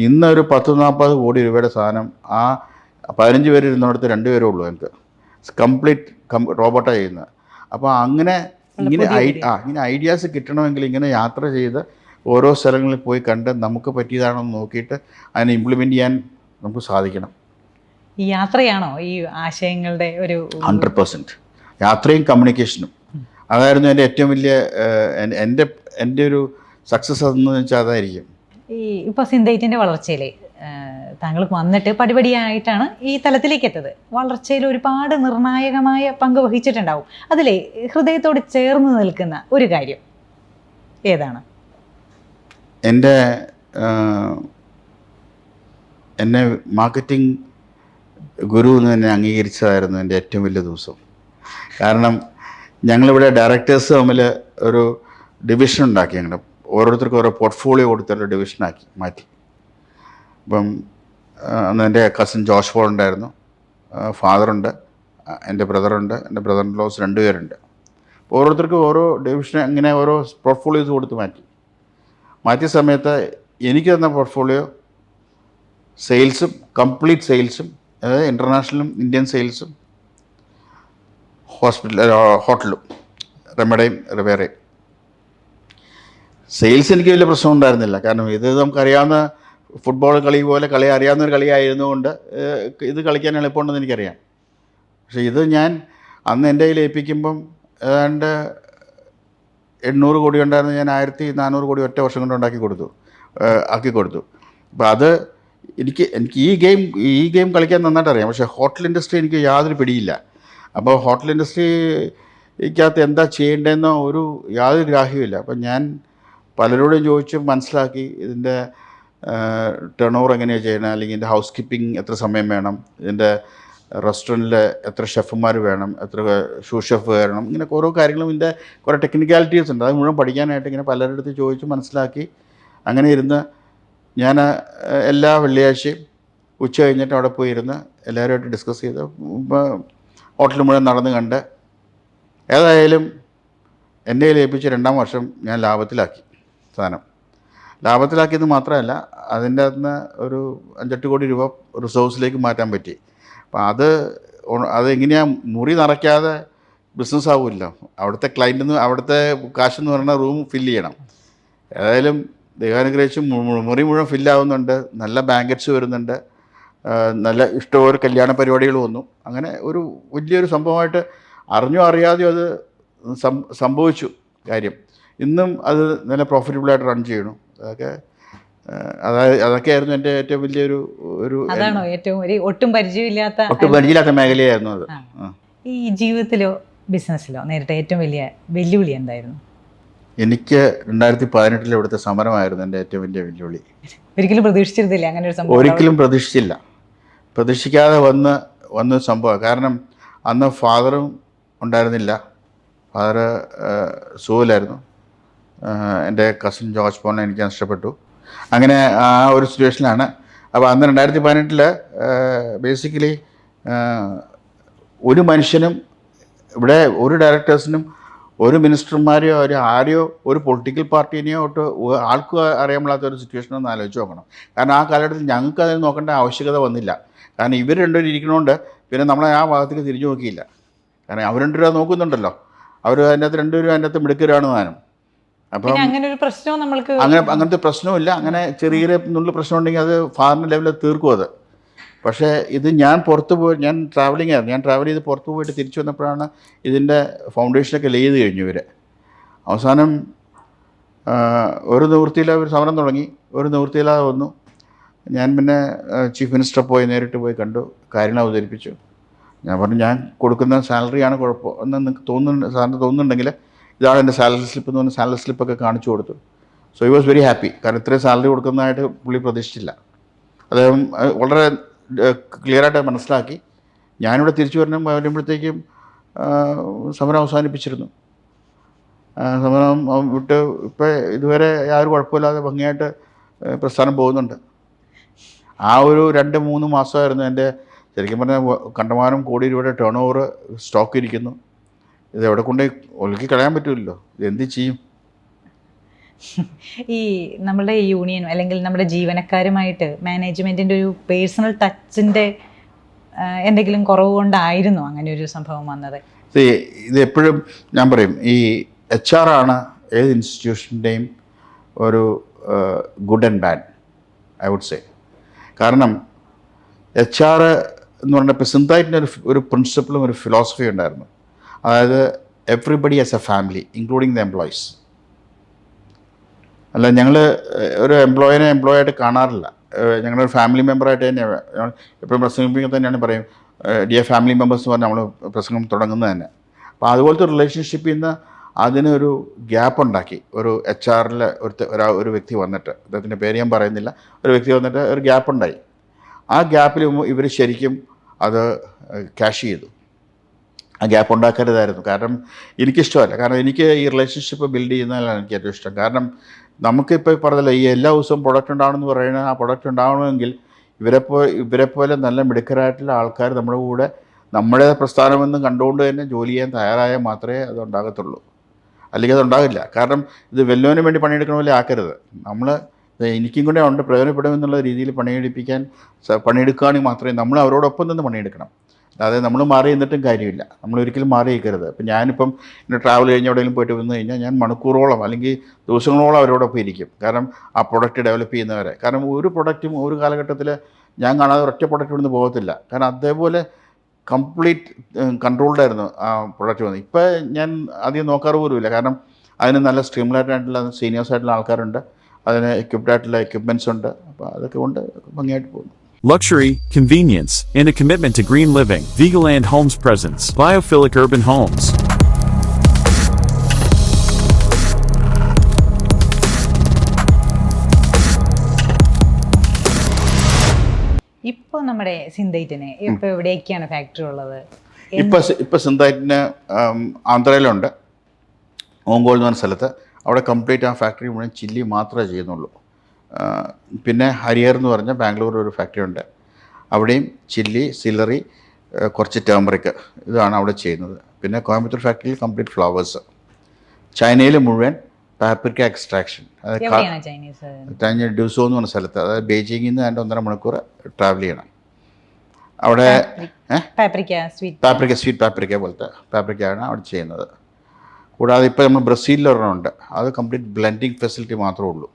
ഇന്നൊരു 10-40 കോടി രൂപയുടെ സാധനം ആ 15 പേര് ഇരുന്നിടത്ത് 2 പേരേ ഉള്ളൂ എനിക്ക്. കംപ്ലീറ്റ് റോബോട്ടാണ് ചെയ്യുന്നത്. അപ്പോൾ ഇങ്ങനെ ഐഡിയാസ് കിട്ടണമെങ്കിൽ ഇങ്ങനെ യാത്ര ചെയ്ത് ഓരോ സ്ഥലങ്ങളിൽ പോയി കണ്ട് നമുക്ക് പറ്റിയതാണെന്ന് നോക്കിയിട്ട് അതിനെ ഇംപ്ലിമെൻ്റ് ചെയ്യാൻ നമുക്ക് സാധിക്കണം. ഈ യാത്രയാണോ ഈ ആശയങ്ങളുടെ ഒരു 100% യാത്രയും കമ്മ്യൂണിക്കേഷനും. അതായിരുന്നു എൻ്റെ ഏറ്റവും വലിയ എൻ്റെ ഒരു സക്സസ് എന്ന് വെച്ചാൽ അതായിരിക്കും. ഇപ്പോൾ സിന്തൈറ്റിൻ്റെ വളർച്ചയിൽ താങ്കൾ വന്നിട്ട് പടിപടിയായിട്ടാണ് ഈ തലത്തിലേക്ക് എത്തത്. വളർച്ചയിൽ ഒരുപാട് നിർണായകമായ പങ്ക് വഹിച്ചിട്ടുണ്ടാവും. അതിലെ ഹൃദയത്തോട് ചേർന്ന് നിൽക്കുന്ന ഒരു കാര്യം ഏതാണ്? എന്നെ മാർക്കറ്റിംഗ് ഗുരു എന്ന് തന്നെ അംഗീകരിച്ചതായിരുന്നു എൻ്റെ ഏറ്റവും വലിയ ദിവസം. കാരണം ഞങ്ങളിവിടെ ഡയറക്ടേഴ്സ് തമ്മിൽ ഒരു ഡിവിഷൻ ഉണ്ടാക്കി. ഞങ്ങൾ ഓരോരുത്തർക്കും ഓരോ പോർട്ട്ഫോളിയോ കൊടുത്തൊരു ഡിവിഷനാക്കി മാറ്റി. ഇപ്പം അന്ന് എൻ്റെ കസിൻ ജോഷ് പോൾ ഉണ്ടായിരുന്നു, ഫാദറുണ്ട്, എൻ്റെ ബ്രദറുണ്ട്, എൻ്റെ ബ്രദർ ഇൻ ലോസ് 2 പേരുണ്ട്. ഓരോരുത്തർക്കും ഓരോ ഡിവിഷൻ ഇങ്ങനെ ഓരോ പോർട്ട്ഫോളിയോസ് കൊടുത്ത് മാറ്റിയ സമയത്ത് എനിക്ക് തന്ന പോർട്ട്ഫോളിയോ കംപ്ലീറ്റ് സെയിൽസും, അതായത് ഇൻ്റർനാഷണലും ഇന്ത്യൻ സെയിൽസും, ഹോട്ടലും, റെമഡയും റിവേറയും. സെയിൽസ് എനിക്ക് വലിയ പ്രശ്നം ഉണ്ടായിരുന്നില്ല. കാരണം ഇത് നമുക്കറിയാവുന്ന ഫുട്ബോൾ കളി പോലെ അറിയാവുന്നൊരു കളിയായിരുന്നുകൊണ്ട് ഇത് കളിക്കാൻ എളുപ്പമുണ്ടെന്ന് എനിക്കറിയാം. പക്ഷേ ഇത് ഞാൻ അന്ന് എൻ്റെ കയ്യിൽ ഏൽപ്പിക്കുമ്പം ഏതാണ്ട് 800 കോടി ഉണ്ടായിരുന്നു. ഞാൻ 1400 കോടി ഒറ്റ വർഷം കൊണ്ട് ആക്കി കൊടുത്തു. അപ്പോൾ അത് എനിക്ക് ഈ ഗെയിം കളിക്കാൻ നന്നായിട്ട് അറിയാം. പക്ഷേ ഹോട്ടൽ ഇൻഡസ്ട്രി എനിക്ക് യാതൊരു പിടിയില്ല. അപ്പോൾ ഹോട്ടൽ ഇൻഡസ്ട്രിക്കകത്ത് എന്താ ചെയ്യേണ്ടതെന്നോ യാതൊരു ഗ്രാഹ്യമില്ല. അപ്പം ഞാൻ പലരോടും ചോദിച്ച് മനസ്സിലാക്കി ഇതിൻ്റെ ടേൺ ഓവർ എങ്ങനെയാണ് ചെയ്യണം, അല്ലെങ്കിൽ ഇതിൻ്റെ ഹൗസ് കീപ്പിംഗ് എത്ര സമയം വേണം, ഇതിൻ്റെ റെസ്റ്റോറൻറ്റിൽ എത്ര ഷെഫുമാർ വേണം, എത്ര ഷൂ ഷെഫ് വേണം, ഇങ്ങനെ ഓരോ കാര്യങ്ങളും ഇതിൻ്റെ കുറേ ടെക്നിക്കാലിറ്റീസ് ഉണ്ട്. അത് മുഴുവൻ പഠിക്കാനായിട്ട് ഇങ്ങനെ പലരുടെ അടുത്ത് ചോദിച്ച് മനസ്സിലാക്കി അങ്ങനെ ഇരുന്ന് ഞാൻ എല്ലാ വെള്ളിയാഴ്ചയും ഉച്ച കഴിഞ്ഞിട്ട് അവിടെ പോയി ഇരുന്ന് എല്ലാവരുമായിട്ട് ഡിസ്കസ് ചെയ്ത് ഹോട്ടൽ മുഴുവൻ നടന്ന് കണ്ട് ഏതായാലും എൻ്റെ കയ്യിൽ ഏൽപ്പിച്ച് 2-ാം വർഷം ഞാൻ ലാഭത്തിലാക്കി സാധനം. ലാഭത്തിലാക്കിയത് മാത്രമല്ല, അതിൻ്റെ അകത്തുനിന്ന് ഒരു 5-8 കോടി രൂപ റിസോഴ്സിലേക്ക് മാറ്റാൻ പറ്റി. അപ്പം അതെങ്ങനെയാണ് മുറി നിറയ്ക്കാതെ ബിസിനസ് ആവില്ല. അവിടുത്തെ കാശെന്ന് പറയുന്ന റൂം ഫില്ല് ചെയ്യണം. ഏതായാലും ദൈവാനുഗ്രഹിച്ച് മുറി മുഴുവൻ ഫില്ലാവുന്നുണ്ട്, നല്ല ബാങ്കറ്റ്സ് വരുന്നുണ്ട്, നല്ല ഇഷ്ടംപോലെ കല്യാണ പരിപാടികൾ വന്നു. അങ്ങനെ ഒരു വലിയൊരു സംഭവമായിട്ട് അറിഞ്ഞോ അറിയാതെയോ അത് സംഭവിച്ചു കാര്യം. ഇന്നും അത് നല്ല പ്രോഫിറ്റബിളായിട്ട് റൺ ചെയ്യണു. അതൊക്കെയായിരുന്നു എൻ്റെ ഏറ്റവും വലിയൊരു അതാണോ ഏറ്റവും ഒട്ടും പരിചയമില്ലാത്ത മേഖലയായിരുന്നു അത്. ഈ ജീവിതത്തിലോ ബിസിനസ്സിലോ നേരിട്ട ഏറ്റവും വലിയ വെല്ലുവിളി എന്തായിരുന്നു? എനിക്ക് 2018 ഇവിടുത്തെ സമരമായിരുന്നു എൻ്റെ ഏറ്റവും വലിയ വെല്ലുവിളി. ഒരിക്കലും പ്രതീക്ഷിച്ചിരുന്നില്ല അങ്ങനെ ഒരു സംഭവം? ഒരിക്കലും പ്രതീക്ഷിച്ചില്ല. പ്രതീക്ഷിക്കാതെ വന്ന സംഭവം. കാരണം അന്ന് ഫാദറും ഉണ്ടായിരുന്നില്ല. ഫാദർ സൂലായിരുന്നു. എൻ്റെ കസിൻ ജോർജ് പോളിനെ എനിക്ക് നഷ്ടപ്പെട്ടു. അങ്ങനെ ആ ഒരു സിറ്റുവേഷനിലാണ്. അപ്പോൾ അന്ന് 2018 ബേസിക്കലി ഒരു മനുഷ്യനും ഇവിടെ ഒരു ഡയറക്ടേഴ്സിനും ഒരു മിനിസ്റ്റർമാരെയോ ആരെയോ ഒരു പൊളിറ്റിക്കൽ പാർട്ടീനെയോ ആൾക്കും അറിയാൻ പാടാത്ത ഒരു സിറ്റുവേഷൻ ഒന്ന് ആലോചിച്ച് നോക്കണം. കാരണം ആ കാലഘട്ടത്തിൽ ഞങ്ങൾക്ക് അതിന് നോക്കേണ്ട ആവശ്യകത വന്നില്ല. കാരണം ഇവർ രണ്ടുപേരും ഇരിക്കണോണ്ട് പിന്നെ നമ്മളെ ആ ഭാഗത്തേക്ക് തിരിഞ്ഞു നോക്കിയില്ല. കാരണം അവർ രണ്ടുപേരും നോക്കുന്നുണ്ടല്ലോ. അവർ രണ്ടുപേരും അതിൻ്റെ അകത്ത് മിടുക്കരാണ് താനും. അപ്പം അങ്ങനത്തെ പ്രശ്നവുമില്ല. അങ്ങനെ ചെറിയ പ്രശ്നം ഉണ്ടെങ്കിൽ അത് ഫാറിൻ്റെ ലെവലിൽ തീർക്കും അത്. പക്ഷേ ഇത് ഞാൻ ട്രാവലിംഗ് ആയിരുന്നു. ഞാൻ ട്രാവൽ ചെയ്ത് പുറത്ത് പോയിട്ട് തിരിച്ചു വന്നപ്പോഴാണ് ഇതിൻ്റെ ഫൗണ്ടേഷനൊക്കെ ലേ ചെയ്ത് കഴിഞ്ഞു ഇവർ. അവസാനം ഒരു നിവൃത്തിയില്ല, ഒരു സമരം തുടങ്ങി. ഒരു നിവൃത്തിയില്ലാതെ വന്നു. ഞാൻ പിന്നെ ചീഫ് മിനിസ്റ്ററെ നേരിട്ട് പോയി കണ്ടു, കാര്യങ്ങൾ അവതരിപ്പിച്ചു. ഞാൻ പറഞ്ഞു ഞാൻ കൊടുക്കുന്ന സാലറിയാണ് കുഴപ്പം എന്ന് നിങ്ങൾക്ക് സാറിന് തോന്നുന്നുണ്ടെങ്കിൽ ഇതാണ് എൻ്റെ സാലറി സ്ലിപ്പ് എന്ന് പറഞ്ഞ സാലറി സ്ലിപ്പൊക്കെ കാണിച്ചു കൊടുത്തു. So I was very happy. കാരണം ഇത്രയും സാലറി കൊടുക്കുന്നതായിട്ട് പുള്ളി പ്രതീക്ഷിച്ചില്ല. അദ്ദേഹം വളരെ ക്ലിയറായിട്ട് മനസ്സിലാക്കി. ഞാനിവിടെ തിരിച്ചു വരുമ്പോഴത്തേക്കും സമരം അവസാനിപ്പിച്ചിരുന്നു. സമരം വിട്ട് ഇപ്പോൾ ഇതുവരെ യാതൊരു കുഴപ്പമില്ലാതെ ഭംഗിയായിട്ട് പ്രസ്ഥാനം പോകുന്നുണ്ട്. ആ ഒരു 2-3 മാസമായിരുന്നു എൻ്റെ ശരിക്കും പറഞ്ഞാൽ കണ്ടമാനം കോടി രൂപയുടെ ടേൺ ഓവർ സ്റ്റോക്ക് ഇരിക്കുന്നു. ഇത് എവിടെ കൊണ്ട് ഒലുക്കി കളയാൻ പറ്റുമല്ലോ, ഇത് എന്ത് ചെയ്യും? ഈ നമ്മുടെ യൂണിയൻ അല്ലെങ്കിൽ നമ്മുടെ ജീവനക്കാരുമായിട്ട് മാനേജ്മെൻറ്റിൻ്റെ ഒരു പേഴ്സണൽ ടച്ചിൻ്റെ എന്തെങ്കിലും കുറവ് കൊണ്ടായിരുന്നു അങ്ങനെ ഒരു സംഭവം വന്നത്? ഇത് എപ്പോഴും ഞാൻ പറയും, ഈ HR ആണ് ഏത് ഇൻസ്റ്റിറ്റ്യൂഷൻ്റെയും ഒരു good and bad I would say. കാരണം HR എന്ന് പറഞ്ഞാൽ ഇപ്പോൾ സിന്തായിറ്റിൻ്റെ ഒരു പ്രിൻസിപ്പിളും ഒരു ഫിലോസഫി ഉണ്ടായിരുന്നു. അതായത് everybody as A family including the employees. അല്ല, ഞങ്ങൾ ഒരു എംപ്ലോയിനെ ആയിട്ട് കാണാറില്ല. ഞങ്ങളൊരു ഫാമിലി മെമ്പറായിട്ട് തന്നെയാണ് എപ്പോഴും പ്രസംഗിപ്പിക്കുന്നത്. തന്നെയാണ് പറയും ഡിയർ ഫാമിലി മെമ്പേഴ്സ് എന്ന് പറഞ്ഞാൽ നമ്മൾ പ്രസംഗം തുടങ്ങുന്നത് തന്നെ. അപ്പോൾ അതുപോലത്തെ റിലേഷൻഷിപ്പിൽ നിന്ന് അതിനൊരു ഗ്യാപ്പ് ഉണ്ടാക്കി. ഒരു HR-ൽ ഒരു വ്യക്തി വന്നിട്ട്, അദ്ദേഹത്തിൻ്റെ പേര് ഞാൻ പറയുന്നില്ല, ഒരു വ്യക്തി വന്നിട്ട് ഒരു ഗ്യാപ്പ് ഉണ്ടായി. ആ ഗ്യാപ്പിൽ ഇവർ ശരിക്കും അത് ക്യാഷ് ചെയ്തു. ആ ഗ്യാപ്പ് ഉണ്ടാക്കരുതായിരുന്നു. കാരണം എനിക്കിഷ്ടമല്ല. കാരണം എനിക്ക് ഈ റിലേഷൻഷിപ്പ് ബിൽഡ് ചെയ്യുന്നതിലാണ് എനിക്ക് ഏറ്റവും ഇഷ്ടം. നമുക്കിപ്പോൾ പറഞ്ഞല്ലോ, ഈ എല്ലാ ദിവസവും പ്രൊഡക്റ്റ് ഉണ്ടാവണമെന്ന് പറയുന്നത്, ആ പ്രൊഡക്റ്റ് ഉണ്ടാവണമെങ്കിൽ ഇവരെപ്പോലെ നല്ല മിടുക്കരായിട്ടുള്ള ആൾക്കാർ നമ്മുടെ കൂടെ നമ്മുടെ പ്രസ്ഥാനമെന്ന് കണ്ടുകൊണ്ട് തന്നെ ജോലി ചെയ്യാൻ തയ്യാറായാൽ മാത്രമേ അത് ഉണ്ടാകത്തുള്ളൂ. അല്ലെങ്കിൽ അതുണ്ടാകില്ല. കാരണം ഇത് വല്ലവനും വേണ്ടി പണിയെടുക്കണ പോലെ ആക്കരുത്. എനിക്കും കൂടെ ഉണ്ട് പ്രയോജനപ്പെടുമെന്നുള്ള രീതിയിൽ പണിയെടുക്കുകയാണെങ്കിൽ മാത്രമേ നമ്മൾ അവരോടൊപ്പം നിന്ന് പണിയെടുക്കണം. അതായത് നമ്മൾ മാറി നിന്നിട്ടും കാര്യമില്ല. നമ്മളൊരിക്കലും മാറി നിൽക്കരുത്. ഇപ്പം ഞാനിപ്പം എൻ്റെ ട്രാവൽ കഴിഞ്ഞ് എവിടെയെങ്കിലും പോയിട്ട് വന്നു കഴിഞ്ഞാൽ ഞാൻ മണിക്കൂറോളം അല്ലെങ്കിൽ ദിവസങ്ങളോളം അവരോടൊപ്പം ഇരിക്കും. കാരണം ആ പ്രൊഡക്റ്റ് ഡെവലപ്പ് ചെയ്യുന്നവരെ. കാരണം ഒരു പ്രൊഡക്റ്റും ഒരു കാലഘട്ടത്തിൽ ഞാൻ കാണാതെ ഒറ്റ പ്രൊഡക്റ്റ് ഇവിടുന്ന് പോകത്തില്ല. കാരണം അതേപോലെ കംപ്ലീറ്റ് കൺട്രോൾഡായിരുന്നു ആ പ്രൊഡക്റ്റ് വന്നത്. ഇപ്പോൾ ഞാൻ അധികം നോക്കാറ് പോലുമില്ല. കാരണം അതിന് നല്ല സ്ട്രീംലൈറ്റ് ആയിട്ടുള്ള സീനിയേഴ്സ് ആയിട്ടുള്ള ആൾക്കാരുണ്ട്, അതിന് എക്യുപ്ഡ് ആയിട്ടുള്ള എക്യുപ്മെൻറ്റ്സ് ഉണ്ട്. അപ്പോൾ അതൊക്കെ കൊണ്ട് ഭംഗിയായിട്ട് പോകുന്നു. Luxury, convenience, and a commitment to green living. Vigaland Homes presents Biophilic Urban Homes. ഇപ്പോൾ നമ്മുടെ സിന്തൈറ്റിന് ഇപ്പോൾ എവിടെയൊക്കെയാണ് ഫാക്ടറി ഉള്ളത്? ഇപ്പോൾ സിന്തൈറ്റിന് ആന്ധ്രയിലുണ്ട്, ഓങ്കോൾ എന്ന് പറഞ്ഞ സ്ഥലത്ത്. അവിടെ കംപ്ലീറ്റ് ആ ഫാക്ടറി മുഴുവൻ ചില്ലി മാത്രമേ ചെയ്യുന്നുള്ളൂ. പിന്നെ ഹരിയർ എന്ന് പറഞ്ഞ ബാംഗ്ലൂർ ഒരു ഫാക്ടറി ഉണ്ട്. അവിടെയും ചില്ലി, സിലറി, കുറച്ച് ടേമറിക്, ഇതാണ് അവിടെ ചെയ്യുന്നത്. പിന്നെ കോയമ്പത്തൂർ ഫാക്ടറിയിൽ കംപ്ലീറ്റ് ഫ്ലവേഴ്സ്. ചൈനയിൽ മുഴുവൻ പാപ്രിക്ക എക്സ്ട്രാക്ഷൻ. ചൈന ഡ്യൂസോ എന്ന് പറഞ്ഞ സ്ഥലത്ത്, അതായത് ബെയ്ജിങ്ങിൽ നിന്ന് 1.5 മണിക്കൂർ ട്രാവൽ ചെയ്യണം. അവിടെ സ്വീറ്റ് പാപ്രിക്ക പോലത്തെ പാപ്രിക്കയാണ് അവിടെ ചെയ്യുന്നത്. കൂടാതെ ഇപ്പോൾ നമ്മൾ ബ്രസീലിലൊരെണ്ണമുണ്ട്. അത് കംപ്ലീറ്റ് ബ്ലെൻഡിങ് ഫെസിലിറ്റി മാത്രമേ ഉള്ളൂ.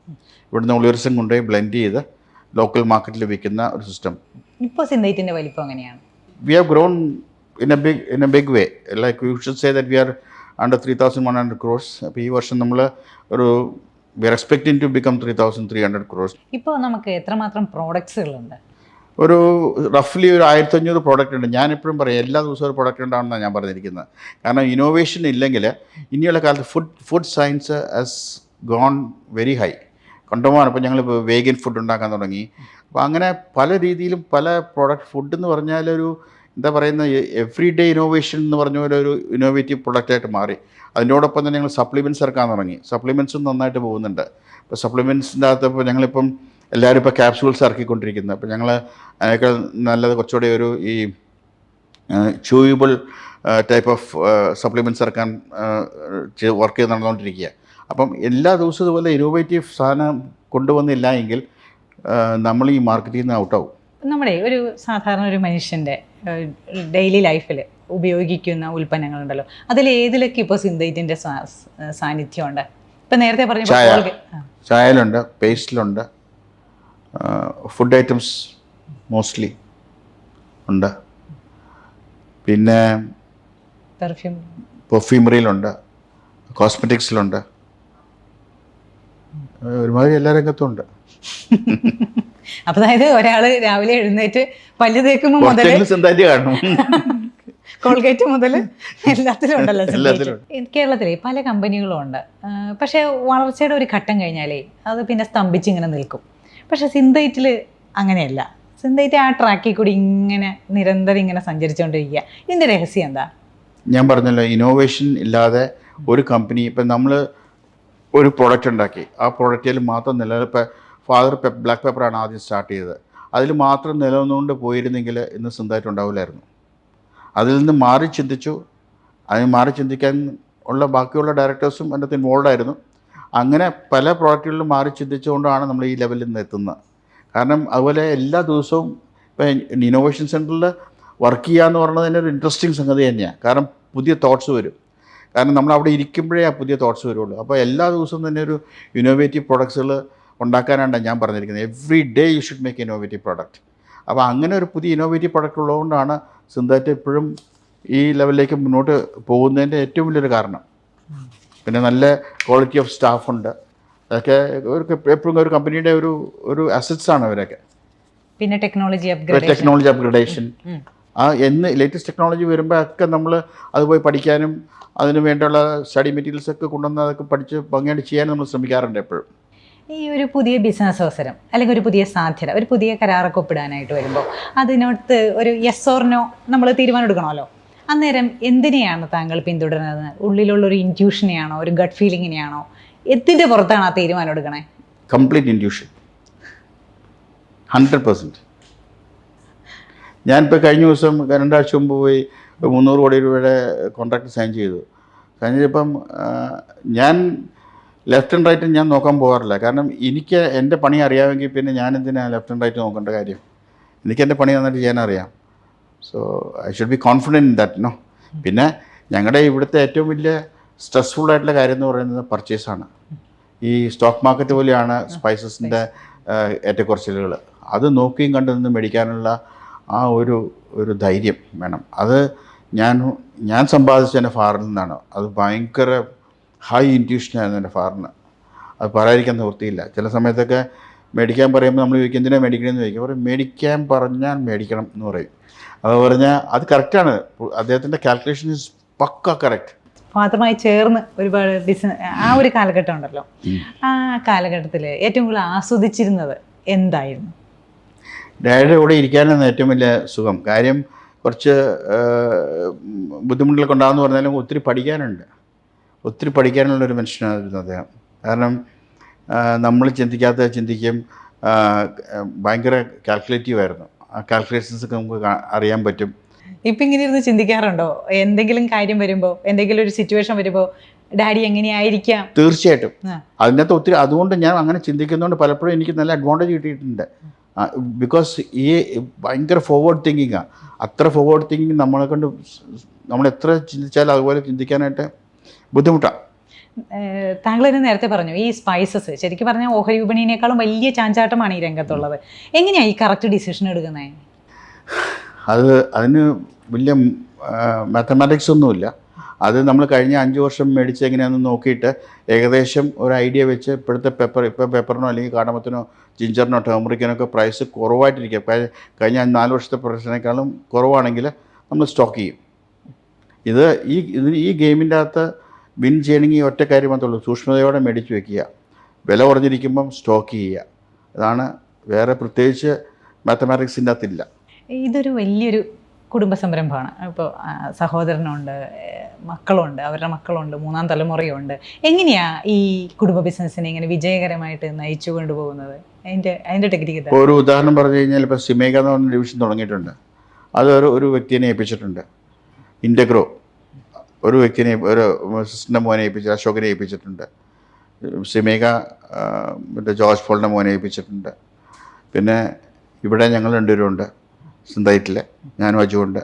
ഇവിടുന്ന് നമ്മൾ ഒരു ദിവസം കൊണ്ടുപോയി ബ്ലെൻഡ് ചെയ്ത് ലോക്കൽ മാർക്കറ്റിൽ വിൽക്കുന്ന ഒരു സിസ്റ്റം. ഇപ്പോൾ സിന്തൈറ്റിൻ്റെ വലിപ്പം എങ്ങനെയാണ്? We have grown in a big way. Like we should say that we are under 3,100 crores. അപ്പോൾ ഈ വർഷം നമ്മൾ ഒരു we are expecting to become 3,300 crores. ഇപ്പോൾ നമുക്ക് എത്രമാത്രം പ്രോഡക്ട്സുകളുണ്ട്? ഒരു റഫ്ലി ഒരു 1,500 പ്രോഡക്റ്റ് ഉണ്ട്. ഞാനെപ്പോഴും പറയും എല്ലാ ദിവസവും ഒരു പ്രോഡക്റ്റ് ഉണ്ടാവുമെന്നാണ് ഞാൻ പറഞ്ഞിരിക്കുന്നത്. കാരണം ഇന്നോവേഷൻ ഇല്ലെങ്കിൽ ഇനിയുള്ള കാലത്ത് food science has gone very high. കണ്ടമാനം. ഇപ്പോൾ ഞങ്ങൾ വേഗൻ ഫുഡ് ഉണ്ടാക്കാൻ തുടങ്ങി. അപ്പോൾ അങ്ങനെ പല രീതിയിലും പല പ്രോഡക്റ്റ് ഫുഡ് എന്ന് പറഞ്ഞാൽ ഒരു എന്താ പറയുന്ന എവറി ഡേ ഇന്നോവേഷൻ എന്ന് പറഞ്ഞ പോലെ ഒരു ഇന്നോവേറ്റീവ് പ്രൊഡക്റ്റായിട്ട് മാറി. അതിനോടൊപ്പം തന്നെ ഞങ്ങൾ സപ്ലിമെൻറ്റ്സ് ഇറക്കാൻ തുടങ്ങി. സപ്ലിമെൻറ്റ്സും നന്നായിട്ട് പോകുന്നുണ്ട്. ഇപ്പോൾ സപ്ലിമെൻറ്റ്സിൻ്റെ അകത്ത് ഇപ്പോൾ ഞങ്ങളിപ്പം എല്ലാവരും ഇപ്പോൾ ക്യാപ്സ്യൂൾസ് ഇറക്കിക്കൊണ്ടിരിക്കുന്നത്. അപ്പോൾ ഞങ്ങൾ അതിനേക്കാൾ നല്ലത് കുറച്ചുകൂടി ഒരു ഈ ചൂയബിൾ ടൈപ്പ് ഓഫ് സപ്ലിമെൻറ്റ്സ് ഇറക്കാൻ വർക്ക് ചെയ്ത് നടന്നുകൊണ്ടിരിക്കുക. അപ്പം എല്ലാ ദിവസവും ഇതുപോലെ ഇന്നോവേറ്റീവ് സാധനം കൊണ്ടുവന്നില്ല എങ്കിൽ നമ്മൾ ഈ മാർക്കറ്റിൽ നിന്ന് ഔട്ടാവും. നമ്മുടെ ഒരു സാധാരണ ഒരു മനുഷ്യൻ്റെ ഡെയിലി ലൈഫിൽ ഉപയോഗിക്കുന്ന ഉൽപ്പന്നങ്ങളുണ്ടല്ലോ, അതിൽ ഏതിലൊക്കെ ഇപ്പോൾ സിന്തറ്റിൻ്റെ സാന്നിധ്യമുണ്ട്? ഇപ്പം നേരത്തെ പറഞ്ഞ ചായയിലുണ്ട്, പേസ്റ്റിലുണ്ട്, ഫുഡ് ഐറ്റംസ് മോസ്റ്റ്ലി ഉണ്ട്, പിന്നെ പെർഫ്യൂമറിയിലുണ്ട്, കോസ്മെറ്റിക്സിലുണ്ട്, ഒരുമാതിരി എല്ലാ രംഗത്തും ഉണ്ട്. അപ്പം അതായത് ഒരാൾ രാവിലെ എഴുന്നേറ്റ് പല്ല് തേക്കുമ്പോൾ മുതൽ കോൾഗേറ്റ് മുതൽ എല്ലാത്തിലും ഉണ്ടല്ലോ. കേരളത്തിലെ പല കമ്പനികളും ഉണ്ട്. പക്ഷേ വളർച്ചയുടെ ഒരു ഘട്ടം കഴിഞ്ഞാലേ അത് പിന്നെ സ്തംഭിച്ചിങ്ങനെ നിൽക്കും. പക്ഷേ സിന്തൈറ്റിൽ അങ്ങനെയല്ല. സിന്തൈറ്റ് ആ ട്രാക്കിൽ കൂടി ഇങ്ങനെ നിരന്തരം ഇങ്ങനെ സഞ്ചരിച്ചുകൊണ്ടിരിക്കുക. ഇതിൻ്റെ രഹസ്യം എന്താ? ഞാൻ പറഞ്ഞല്ലോ, ഇന്നോവേഷൻ ഇല്ലാതെ ഒരു കമ്പനി, ഇപ്പം നമ്മൾ ഒരു പ്രോഡക്റ്റ് ഉണ്ടാക്കി, ആ പ്രോഡക്റ്റിൽ മാത്രം ഇപ്പോൾ ഫാദർ ബ്ലാക്ക് പേപ്പറാണ് ആദ്യം സ്റ്റാർട്ട് ചെയ്തത്. അതിൽ മാത്രം നിലനിന്നുകൊണ്ട് പോയിരുന്നെങ്കിൽ ഇന്ന് സിന്തൈറ്റ് ഉണ്ടാവില്ലായിരുന്നു. അതിൽ നിന്ന് മാറി ചിന്തിച്ചു. അതിന് മാറി ചിന്തിക്കാൻ ഉള്ള ബാക്കിയുള്ള ഡയറക്ടേഴ്സും അതിനകത്ത് ഇൻവോൾവ് ആയിരുന്നു. അങ്ങനെ പല പ്രോഡക്റ്റുകളിലും മാറി ചിന്തിച്ചുകൊണ്ടാണ് നമ്മൾ ഈ ലെവലിൽ നിന്ന് എത്തുന്നത്. കാരണം അതുപോലെ എല്ലാ ദിവസവും ഇപ്പം ഇന്നോവേഷൻ സെൻറ്ററിൽ വർക്ക് ചെയ്യുക എന്ന് പറയുന്നത് തന്നെ ഒരു ഇൻട്രസ്റ്റിംഗ് സംഗതി തന്നെയാണ്. കാരണം പുതിയ തോട്ട്സ് വരും. കാരണം നമ്മൾ അവിടെ ഇരിക്കുമ്പോഴേ ആ പുതിയ തോട്ട്സ് വരുള്ളൂ. അപ്പോൾ എല്ലാ ദിവസവും തന്നെ ഒരു ഇന്നോവേറ്റീവ് പ്രോഡക്ട്സുകൾ ഉണ്ടാക്കാനാണ് ഞാൻ പറഞ്ഞിരിക്കുന്നത്. Every day you should make innovative product. അപ്പോൾ അങ്ങനെ ഒരു പുതിയ ഇന്നോവേറ്റീവ് പ്രോഡക്റ്റ് ഉള്ളതുകൊണ്ടാണ് സിന്തൈറ്റ് എപ്പോഴും ഈ ലെവലിലേക്ക് മുന്നോട്ട് പോകുന്നതിൻ്റെ ഏറ്റവും വലിയൊരു കാരണം. പിന്നെ നല്ല ക്വാളിറ്റി ഓഫ് സ്റ്റാഫുണ്ട്. അതൊക്കെ എപ്പോഴും ഒരു കമ്പനിയുടെ ഒരു അസറ്റ്സ് ആണ് അവരൊക്കെ. പിന്നെ ടെക്നോളജി അപ്ഗ്രഡേഷൻ എന്ന് ലേറ്റസ്റ്റ് ടെക്നോളജി വരുമ്പോൾ ഒക്കെ നമ്മൾ അത് പോയി പഠിക്കാനും അതിന് വേണ്ടിയുള്ള സ്റ്റഡി മെറ്റീരിയൽസ് ഒക്കെ കൊണ്ടുവന്ന് അതൊക്കെ പഠിച്ച് ഭംഗിയായിട്ട് ചെയ്യാനും നമ്മൾ ശ്രമിക്കാറുണ്ട് എപ്പോഴും. ഈ ഒരു പുതിയ ബിസിനസ് അവസരം അല്ലെങ്കിൽ ഒരു പുതിയ സാധ്യത, ഒരു പുതിയ കരാറൊക്കെ ഒപ്പിടാനായിട്ട് വരുമ്പോൾ അതിനകത്ത് ഒരു യെസ് ഓർ നോ നമ്മൾ തീരുമാനം എടുക്കണമല്ലോ. അന്നേരം എന്തിനെയാണ് താങ്കൾ പിന്തുടരുന്നത്? ഉള്ളിലുള്ളൊരു ഇൻറ്റ്യൂഷനെയാണോ, ഒരു ഗട്ട് ഫീലിങ്ങിനെയാണോ? എന്തിൻ്റെ പുറത്താണ് ആ തീരുമാനം എടുക്കണേ? Complete intuition, 100%. ഞാനിപ്പോൾ കഴിഞ്ഞ ദിവസം 2 ആഴ്ച മുമ്പ് പോയി 300 കോടി രൂപയുടെ കോൺട്രാക്ട് സൈൻ ചെയ്തപ്പം ഞാൻ ലെഫ്റ്റ് ആൻഡ് റൈറ്റും ഞാൻ നോക്കാൻ പോകാറില്ല. കാരണം എനിക്ക് എൻ്റെ പണി അറിയാമെങ്കിൽ പിന്നെ ഞാൻ എന്തിനാണ് ലെഫ്റ്റ് ആൻഡ് റൈറ്റ് നോക്കേണ്ട കാര്യം? എനിക്ക് എൻ്റെ പണി നന്നായിട്ട് ചെയ്യാനറിയാം. So I should be confident in that, no. പിന്നെ ഞങ്ങളുടെ ഇവിടുത്തെ ഏറ്റവും വലിയ സ്ട്രെസ്ഫുൾ ആയിട്ടുള്ള കാര്യം എന്ന് പറയുന്നത് പർച്ചേസാണ്. ഈ സ്റ്റോക്ക് മാർക്കറ്റ് പോലെയാണ് സ്പൈസസിൻ്റെ ഏറ്റക്കുറച്ചിലുകൾ. അത് നോക്കിയും കണ്ടു നിന്ന് മേടിക്കാനുള്ള ആ ഒരു ധൈര്യം വേണം. അത് ഞാൻ സമ്പാദിച്ച എൻ്റെ ഫാദറിൽ നിന്നാണ്. അത് ഭയങ്കര ഹൈ ഇൻറ്റ്യൂഷനായിരുന്നു എൻ്റെ ഫാദറിന്. അത് പറയാതിരിക്കാൻ നിവൃത്തിയില്ല. ചില സമയത്തൊക്കെ മേടിക്കാൻ പറയുമ്പോൾ നമ്മൾ ചോദിക്കും എന്തിനാണ് മേടിക്കണമെന്ന് ചോദിക്കും. പറയും മേടിക്കാൻ പറഞ്ഞാൽ മേടിക്കണം എന്ന് പറയും. അത് പറഞ്ഞാൽ അത് കറക്റ്റാണ്. അദ്ദേഹത്തിൻ്റെ കാൽക്കുലേഷൻ ഈസ് പക്ക കറക്റ്റ്. ഫാദറുമായി ചേർന്ന് ഒരുപാട് ബിസിനസ് ആ ഒരു കാലഘട്ടം ഉണ്ടല്ലോ, ആ കാലഘട്ടത്തിൽ ഏറ്റവും കൂടുതൽ ആസ്വദിച്ചിരുന്നത് എന്തായിരുന്നു? ഡാഡിയുടെ കൂടെ ഇരിക്കാനാണ് ഏറ്റവും വലിയ സുഖം. കാര്യം കുറച്ച് ബുദ്ധിമുട്ടുകളൊക്കെ ഉണ്ടാകുമെന്ന് പറഞ്ഞാലും ഒത്തിരി പഠിക്കാനുള്ളൊരു മനുഷ്യനായിരുന്നു അദ്ദേഹം. കാരണം നമ്മൾ ചിന്തിക്കും. ഭയങ്കര കാൽക്കുലേറ്റീവ് ആയിരുന്നു. ആ കാൽക്കുലേഷൻസൊക്കെ നമുക്ക് അറിയാൻ പറ്റും. ഇപ്പം ഇങ്ങനെ ഇരുന്ന് ചിന്തിക്കാറുണ്ടോ? എന്തെങ്കിലും കാര്യം വരുമ്പോൾ, എന്തെങ്കിലും ഒരു സിറ്റുവേഷൻ വരുമ്പോൾ ഡാഡി എങ്ങനെയായിരിക്കാം? തീർച്ചയായിട്ടും അതിനകത്ത് ഒത്തിരി. അതുകൊണ്ട് ഞാൻ അങ്ങനെ ചിന്തിക്കുന്നതുകൊണ്ട് പലപ്പോഴും എനിക്ക് നല്ല അഡ്വാൻറ്റേജ് കിട്ടിയിട്ടുണ്ട്. ബിക്കോസ് ഈ ഭയങ്കര ഫോർവേഡ് തിങ്കിങ്ങാണ്. അത്ര ഫോർവേഡ് തിങ്കിങ് നമ്മളെ കൊണ്ട് നമ്മൾ എത്ര ചിന്തിച്ചാലും അതുപോലെ ചിന്തിക്കാനായിട്ട് ബുദ്ധിമുട്ടാണ്. താങ്കൾ തന്നെ നേരത്തെ പറഞ്ഞു ഈ സ്പൈസസ് ശരിക്കും പറഞ്ഞാൽ ഓഹരി വിപണിയേക്കാളും വലിയ ചാഞ്ചാട്ടമാണ് ഈ രംഗത്തുള്ളത്. എങ്ങനെയാണ് ഈ കറക്റ്റ് ഡിസിഷൻ എടുക്കുന്നത്? അതിന് വലിയ മാത്തമാറ്റിക്സ് ഒന്നുമില്ല. അത് നമ്മൾ കഴിഞ്ഞ 5 വർഷം മേടിച്ച് എങ്ങനെയാണെന്ന് നോക്കിയിട്ട് ഏകദേശം ഒരു ഐഡിയ വെച്ച് ഇപ്പോഴത്തെ പെപ്പറിനോ അല്ലെങ്കിൽ കാടമത്തിനോ ജിഞ്ചറിനോ ടേമറിക്കിനൊക്കെ പ്രൈസ് കുറവായിട്ടിരിക്കുക. കഴിഞ്ഞ 4 വർഷത്തെ പ്രൈസിനേക്കാളും കുറവാണെങ്കിൽ നമ്മൾ സ്റ്റോക്ക് ചെയ്യും. ഈ ഗെയിമിൻ്റെ അകത്ത് വിൻ ചെയ്യണമെങ്കിൽ ഒറ്റ കാര്യം മാത്രമേ ഉള്ളൂ, സൂക്ഷ്മതയോടെ മേടിച്ച് വെക്കുക, വില കുറഞ്ഞിരിക്കുമ്പം സ്റ്റോക്ക് ചെയ്യുക. അതാണ്, വേറെ പ്രത്യേകിച്ച് മാത്തമാറ്റിക്സിൻ്റെ അകത്തില്ല. ഇതൊരു വലിയൊരു കുടുംബ സംരംഭമാണ്. ഇപ്പോൾ സഹോദരനുണ്ട്, മക്കളുണ്ട്, അവരുടെ മക്കളുണ്ട്, 3ാം തലമുറയുണ്ട്. എങ്ങനെയാണ് ഈ കുടുംബ ബിസിനസ്സിനെ ഇങ്ങനെ വിജയകരമായിട്ട് നയിച്ചു കൊണ്ടുപോകുന്നത്? അതിൻ്റെ ടെക്നിക്ക് ഇപ്പോൾ ഒരു ഉദാഹരണം പറഞ്ഞു കഴിഞ്ഞാൽ, ഇപ്പോൾ സിമേഗ എന്ന് പറഞ്ഞ ഡിവിഷൻ തുടങ്ങിയിട്ടുണ്ട്. അത് ഒരു വ്യക്തിയെ ഏൽപ്പിച്ചിട്ടുണ്ട്. ഇൻറ്റഗ്രോ ഒരു വ്യക്തിനെ, ഒരു സിസ്റ്ററിൻ്റെ മോനെ ഏൽപ്പിച്ച്, അശോകനെ ഏൽപ്പിച്ചിട്ടുണ്ട്. സിമേഗ മറ്റേ ജോർജ് പോളിൻ്റെ മോനെ ഏൽപ്പിച്ചിട്ടുണ്ട്. പിന്നെ ഇവിടെ ഞങ്ങൾ 2 പേരുണ്ട് സിന്തൈറ്റിൽ, ഞാനും അജുവുണ്ട്.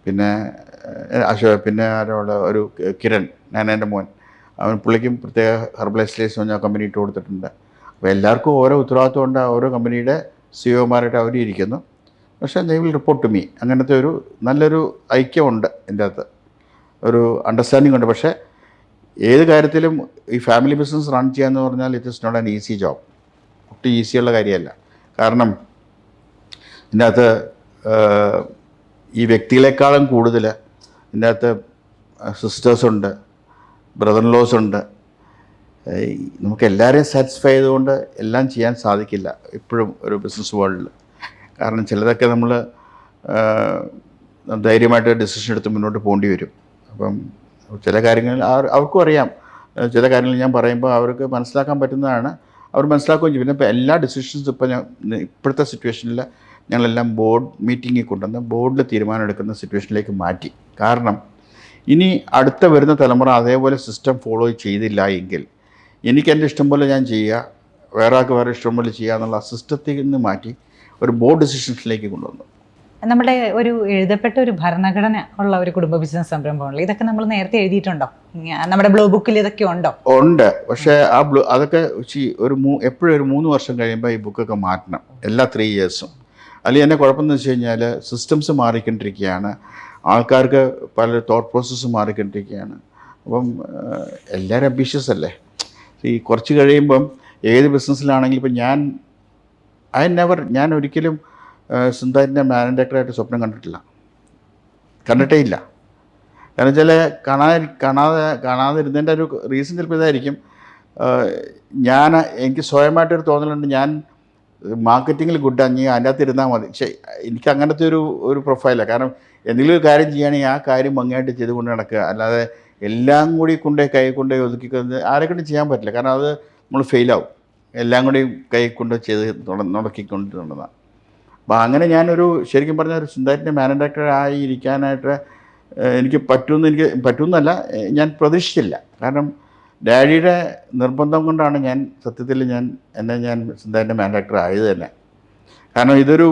പിന്നെ പിന്നെ ആരോട് ഒരു കിരൺ, നാനേൻ്റെ മോൻ, പുള്ളിക്കും പ്രത്യേക ഹെർബലൈസേഴ്സ് പറഞ്ഞ കമ്പനി ഇട്ട് കൊടുത്തിട്ടുണ്ട്. അപ്പോൾ എല്ലാവർക്കും ഓരോ ഉത്തരവാദിത്വമുണ്ട്. ഓരോ കമ്പനിയുടെ സിഇഒമാരായിട്ട് അവർ ഇരിക്കുന്നു. പക്ഷേ they will report to me. അങ്ങനത്തെ ഒരു നല്ലൊരു ഐക്യമുണ്ട് എൻ്റെ അകത്ത്, ഒരു അണ്ടർസ്റ്റാൻഡിംഗ് ഉണ്ട്. പക്ഷേ ഏത് കാര്യത്തിലും ഈ ഫാമിലി ബിസിനസ് റൺ ചെയ്യാന്ന് പറഞ്ഞാൽ it is not an easy job. ഒട്ടും ഈസിയുള്ള കാര്യമല്ല. കാരണം ഇതിൻ്റെ അകത്ത് ഈ വ്യക്തികളെക്കാളും കൂടുതൽ ഇതിൻ്റെ അകത്ത് സിസ്റ്റേഴ്സുണ്ട്, ബ്രദർ ഇൻ ലോസ് ഉണ്ട്. നമുക്ക് എല്ലാവരെയും സാറ്റിസ്ഫൈ ചെയ്തുകൊണ്ട് എല്ലാം ചെയ്യാൻ സാധിക്കില്ല ഇപ്പോഴും ഒരു ബിസിനസ് വേൾഡിൽ. കാരണം ചിലതൊക്കെ നമ്മൾ ധൈര്യമായിട്ട് ഡിസിഷൻ എടുത്ത് മുന്നോട്ട് പോകേണ്ടി വരും. അപ്പം ചില കാര്യങ്ങൾ അവർക്കും അറിയാം. ചില കാര്യങ്ങൾ ഞാൻ പറയുമ്പോൾ അവർക്ക് മനസ്സിലാക്കാൻ പറ്റുന്നതാണ്, അവർ മനസ്സിലാക്കുകയും ചെയ്യും. പിന്നെ ഇപ്പോൾ എല്ലാ ഡിസിഷൻസും ഇപ്പോഴത്തെ സിറ്റുവേഷനിൽ ഞങ്ങളെല്ലാം ബോർഡ് മീറ്റിങ്ങിൽ കൊണ്ടുവന്ന് ബോർഡിൽ തീരുമാനം എടുക്കുന്ന സിറ്റുവേഷനിലേക്ക് മാറ്റി. കാരണം ഇനി അടുത്ത വരുന്ന തലമുറ അതേപോലെ സിസ്റ്റം ഫോളോ ചെയ്തില്ല എങ്കിൽ എനിക്ക് എൻ്റെ ഇഷ്ടം പോലെ ഞാൻ ചെയ്യുക, വേറെ ആൾക്ക് വേറെ ഇഷ്ടം പോലെ ചെയ്യുക എന്നുള്ള സിസ്റ്റത്തിൽ നിന്ന് മാറ്റി ഒരു ബോർഡ് ഡിസിഷൻസിലേക്ക് കൊണ്ടുവന്നു. നമ്മുടെ ഒരു എഴുതപ്പെട്ട ഒരു ഭരണഘടന ഉള്ള ഒരു കുടുംബ ബിസിനസ് സംരംഭമുള്ള ഇതൊക്കെ നമ്മൾ നേരത്തെ എഴുതിയിട്ടുണ്ടോ? നമ്മുടെ ബ്ലൂ ബുക്കിൽ ഇതൊക്കെ ഉണ്ടോ? ഉണ്ട്. പക്ഷേ അതൊക്കെ എപ്പോഴും ഒരു 3 വർഷം കഴിയുമ്പോൾ ഈ ബുക്കൊക്കെ മാറ്റണം, എല്ലാ 3 ഇയേഴ്സും. അല്ലെങ്കിൽ എന്നെ കുഴപ്പമെന്ന് വെച്ച് കഴിഞ്ഞാൽ സിസ്റ്റംസ് മാറിക്കൊണ്ടിരിക്കുകയാണ്, ആൾക്കാർക്ക് പല തോട്ട് പ്രോസസ്സ് മാറിക്കൊണ്ടിരിക്കുകയാണ്. അപ്പം എല്ലാവരും അംബീഷ്യസ് അല്ലേ. ഈ കുറച്ച് കഴിയുമ്പം ഏത് ബിസിനസ്സിലാണെങ്കിലും ഇപ്പം ഞാൻ ഒരിക്കലും സിന്തൈറ്റിൻ്റെ മാനേജിംഗ് ഡയറക്ടറായിട്ട് സ്വപ്നം കണ്ടിട്ടേ ഇല്ല. കാരണം വെച്ചാൽ കാണാതിരുന്നതിൻ്റെ ഒരു റീസൺ ചിലപ്പോൾ ഇതായിരിക്കും. എനിക്ക് സ്വയമായിട്ടൊരു തോന്നലുണ്ട്, ഞാൻ മാർക്കറ്റിങ്ങിൽ ഗുഡാണ്, അതിൻ്റെ അകത്ത് ഇരുന്നാൽ മതി. പക്ഷേ എനിക്ക് അങ്ങനത്തെ ഒരു പ്രൊഫൈലാണ്. കാരണം എന്തെങ്കിലും ഒരു കാര്യം ചെയ്യുകയാണെങ്കിൽ ആ കാര്യം ഭംഗിയായിട്ട് ചെയ്തുകൊണ്ട് നടക്കുക, അല്ലാതെ എല്ലാം കൂടി കൈ കൊണ്ടുപോയി ഒതുക്കിക്കൊണ്ട് ആരെക്കൊണ്ട് ചെയ്യാൻ പറ്റില്ല. കാരണം അത് നമ്മൾ ഫെയിലാവും. എല്ലാം കൂടി കൈ കൊണ്ട് ചെയ്ത് നടക്കിക്കൊണ്ടിരുന്നതാണ്. അപ്പോൾ അങ്ങനെ ഞാനൊരു ശരിക്കും പറഞ്ഞ ഒരു സിന്തൈറ്റിൻ്റെ മാനേജിംഗ് ഡയറക്ടറായി ഇരിക്കാനായിട്ട് എനിക്ക് പറ്റുമെന്നല്ല, ഞാൻ പ്രതീക്ഷിച്ചില്ല. കാരണം ഡാഡിയുടെ നിർബന്ധം കൊണ്ടാണ് സത്യത്തിൽ ഞാൻ സിന്തൈറ്റിൻ്റെ മാനേജിംഗ് ഡയറക്ടർ ആയത് തന്നെ. കാരണം ഇതൊരു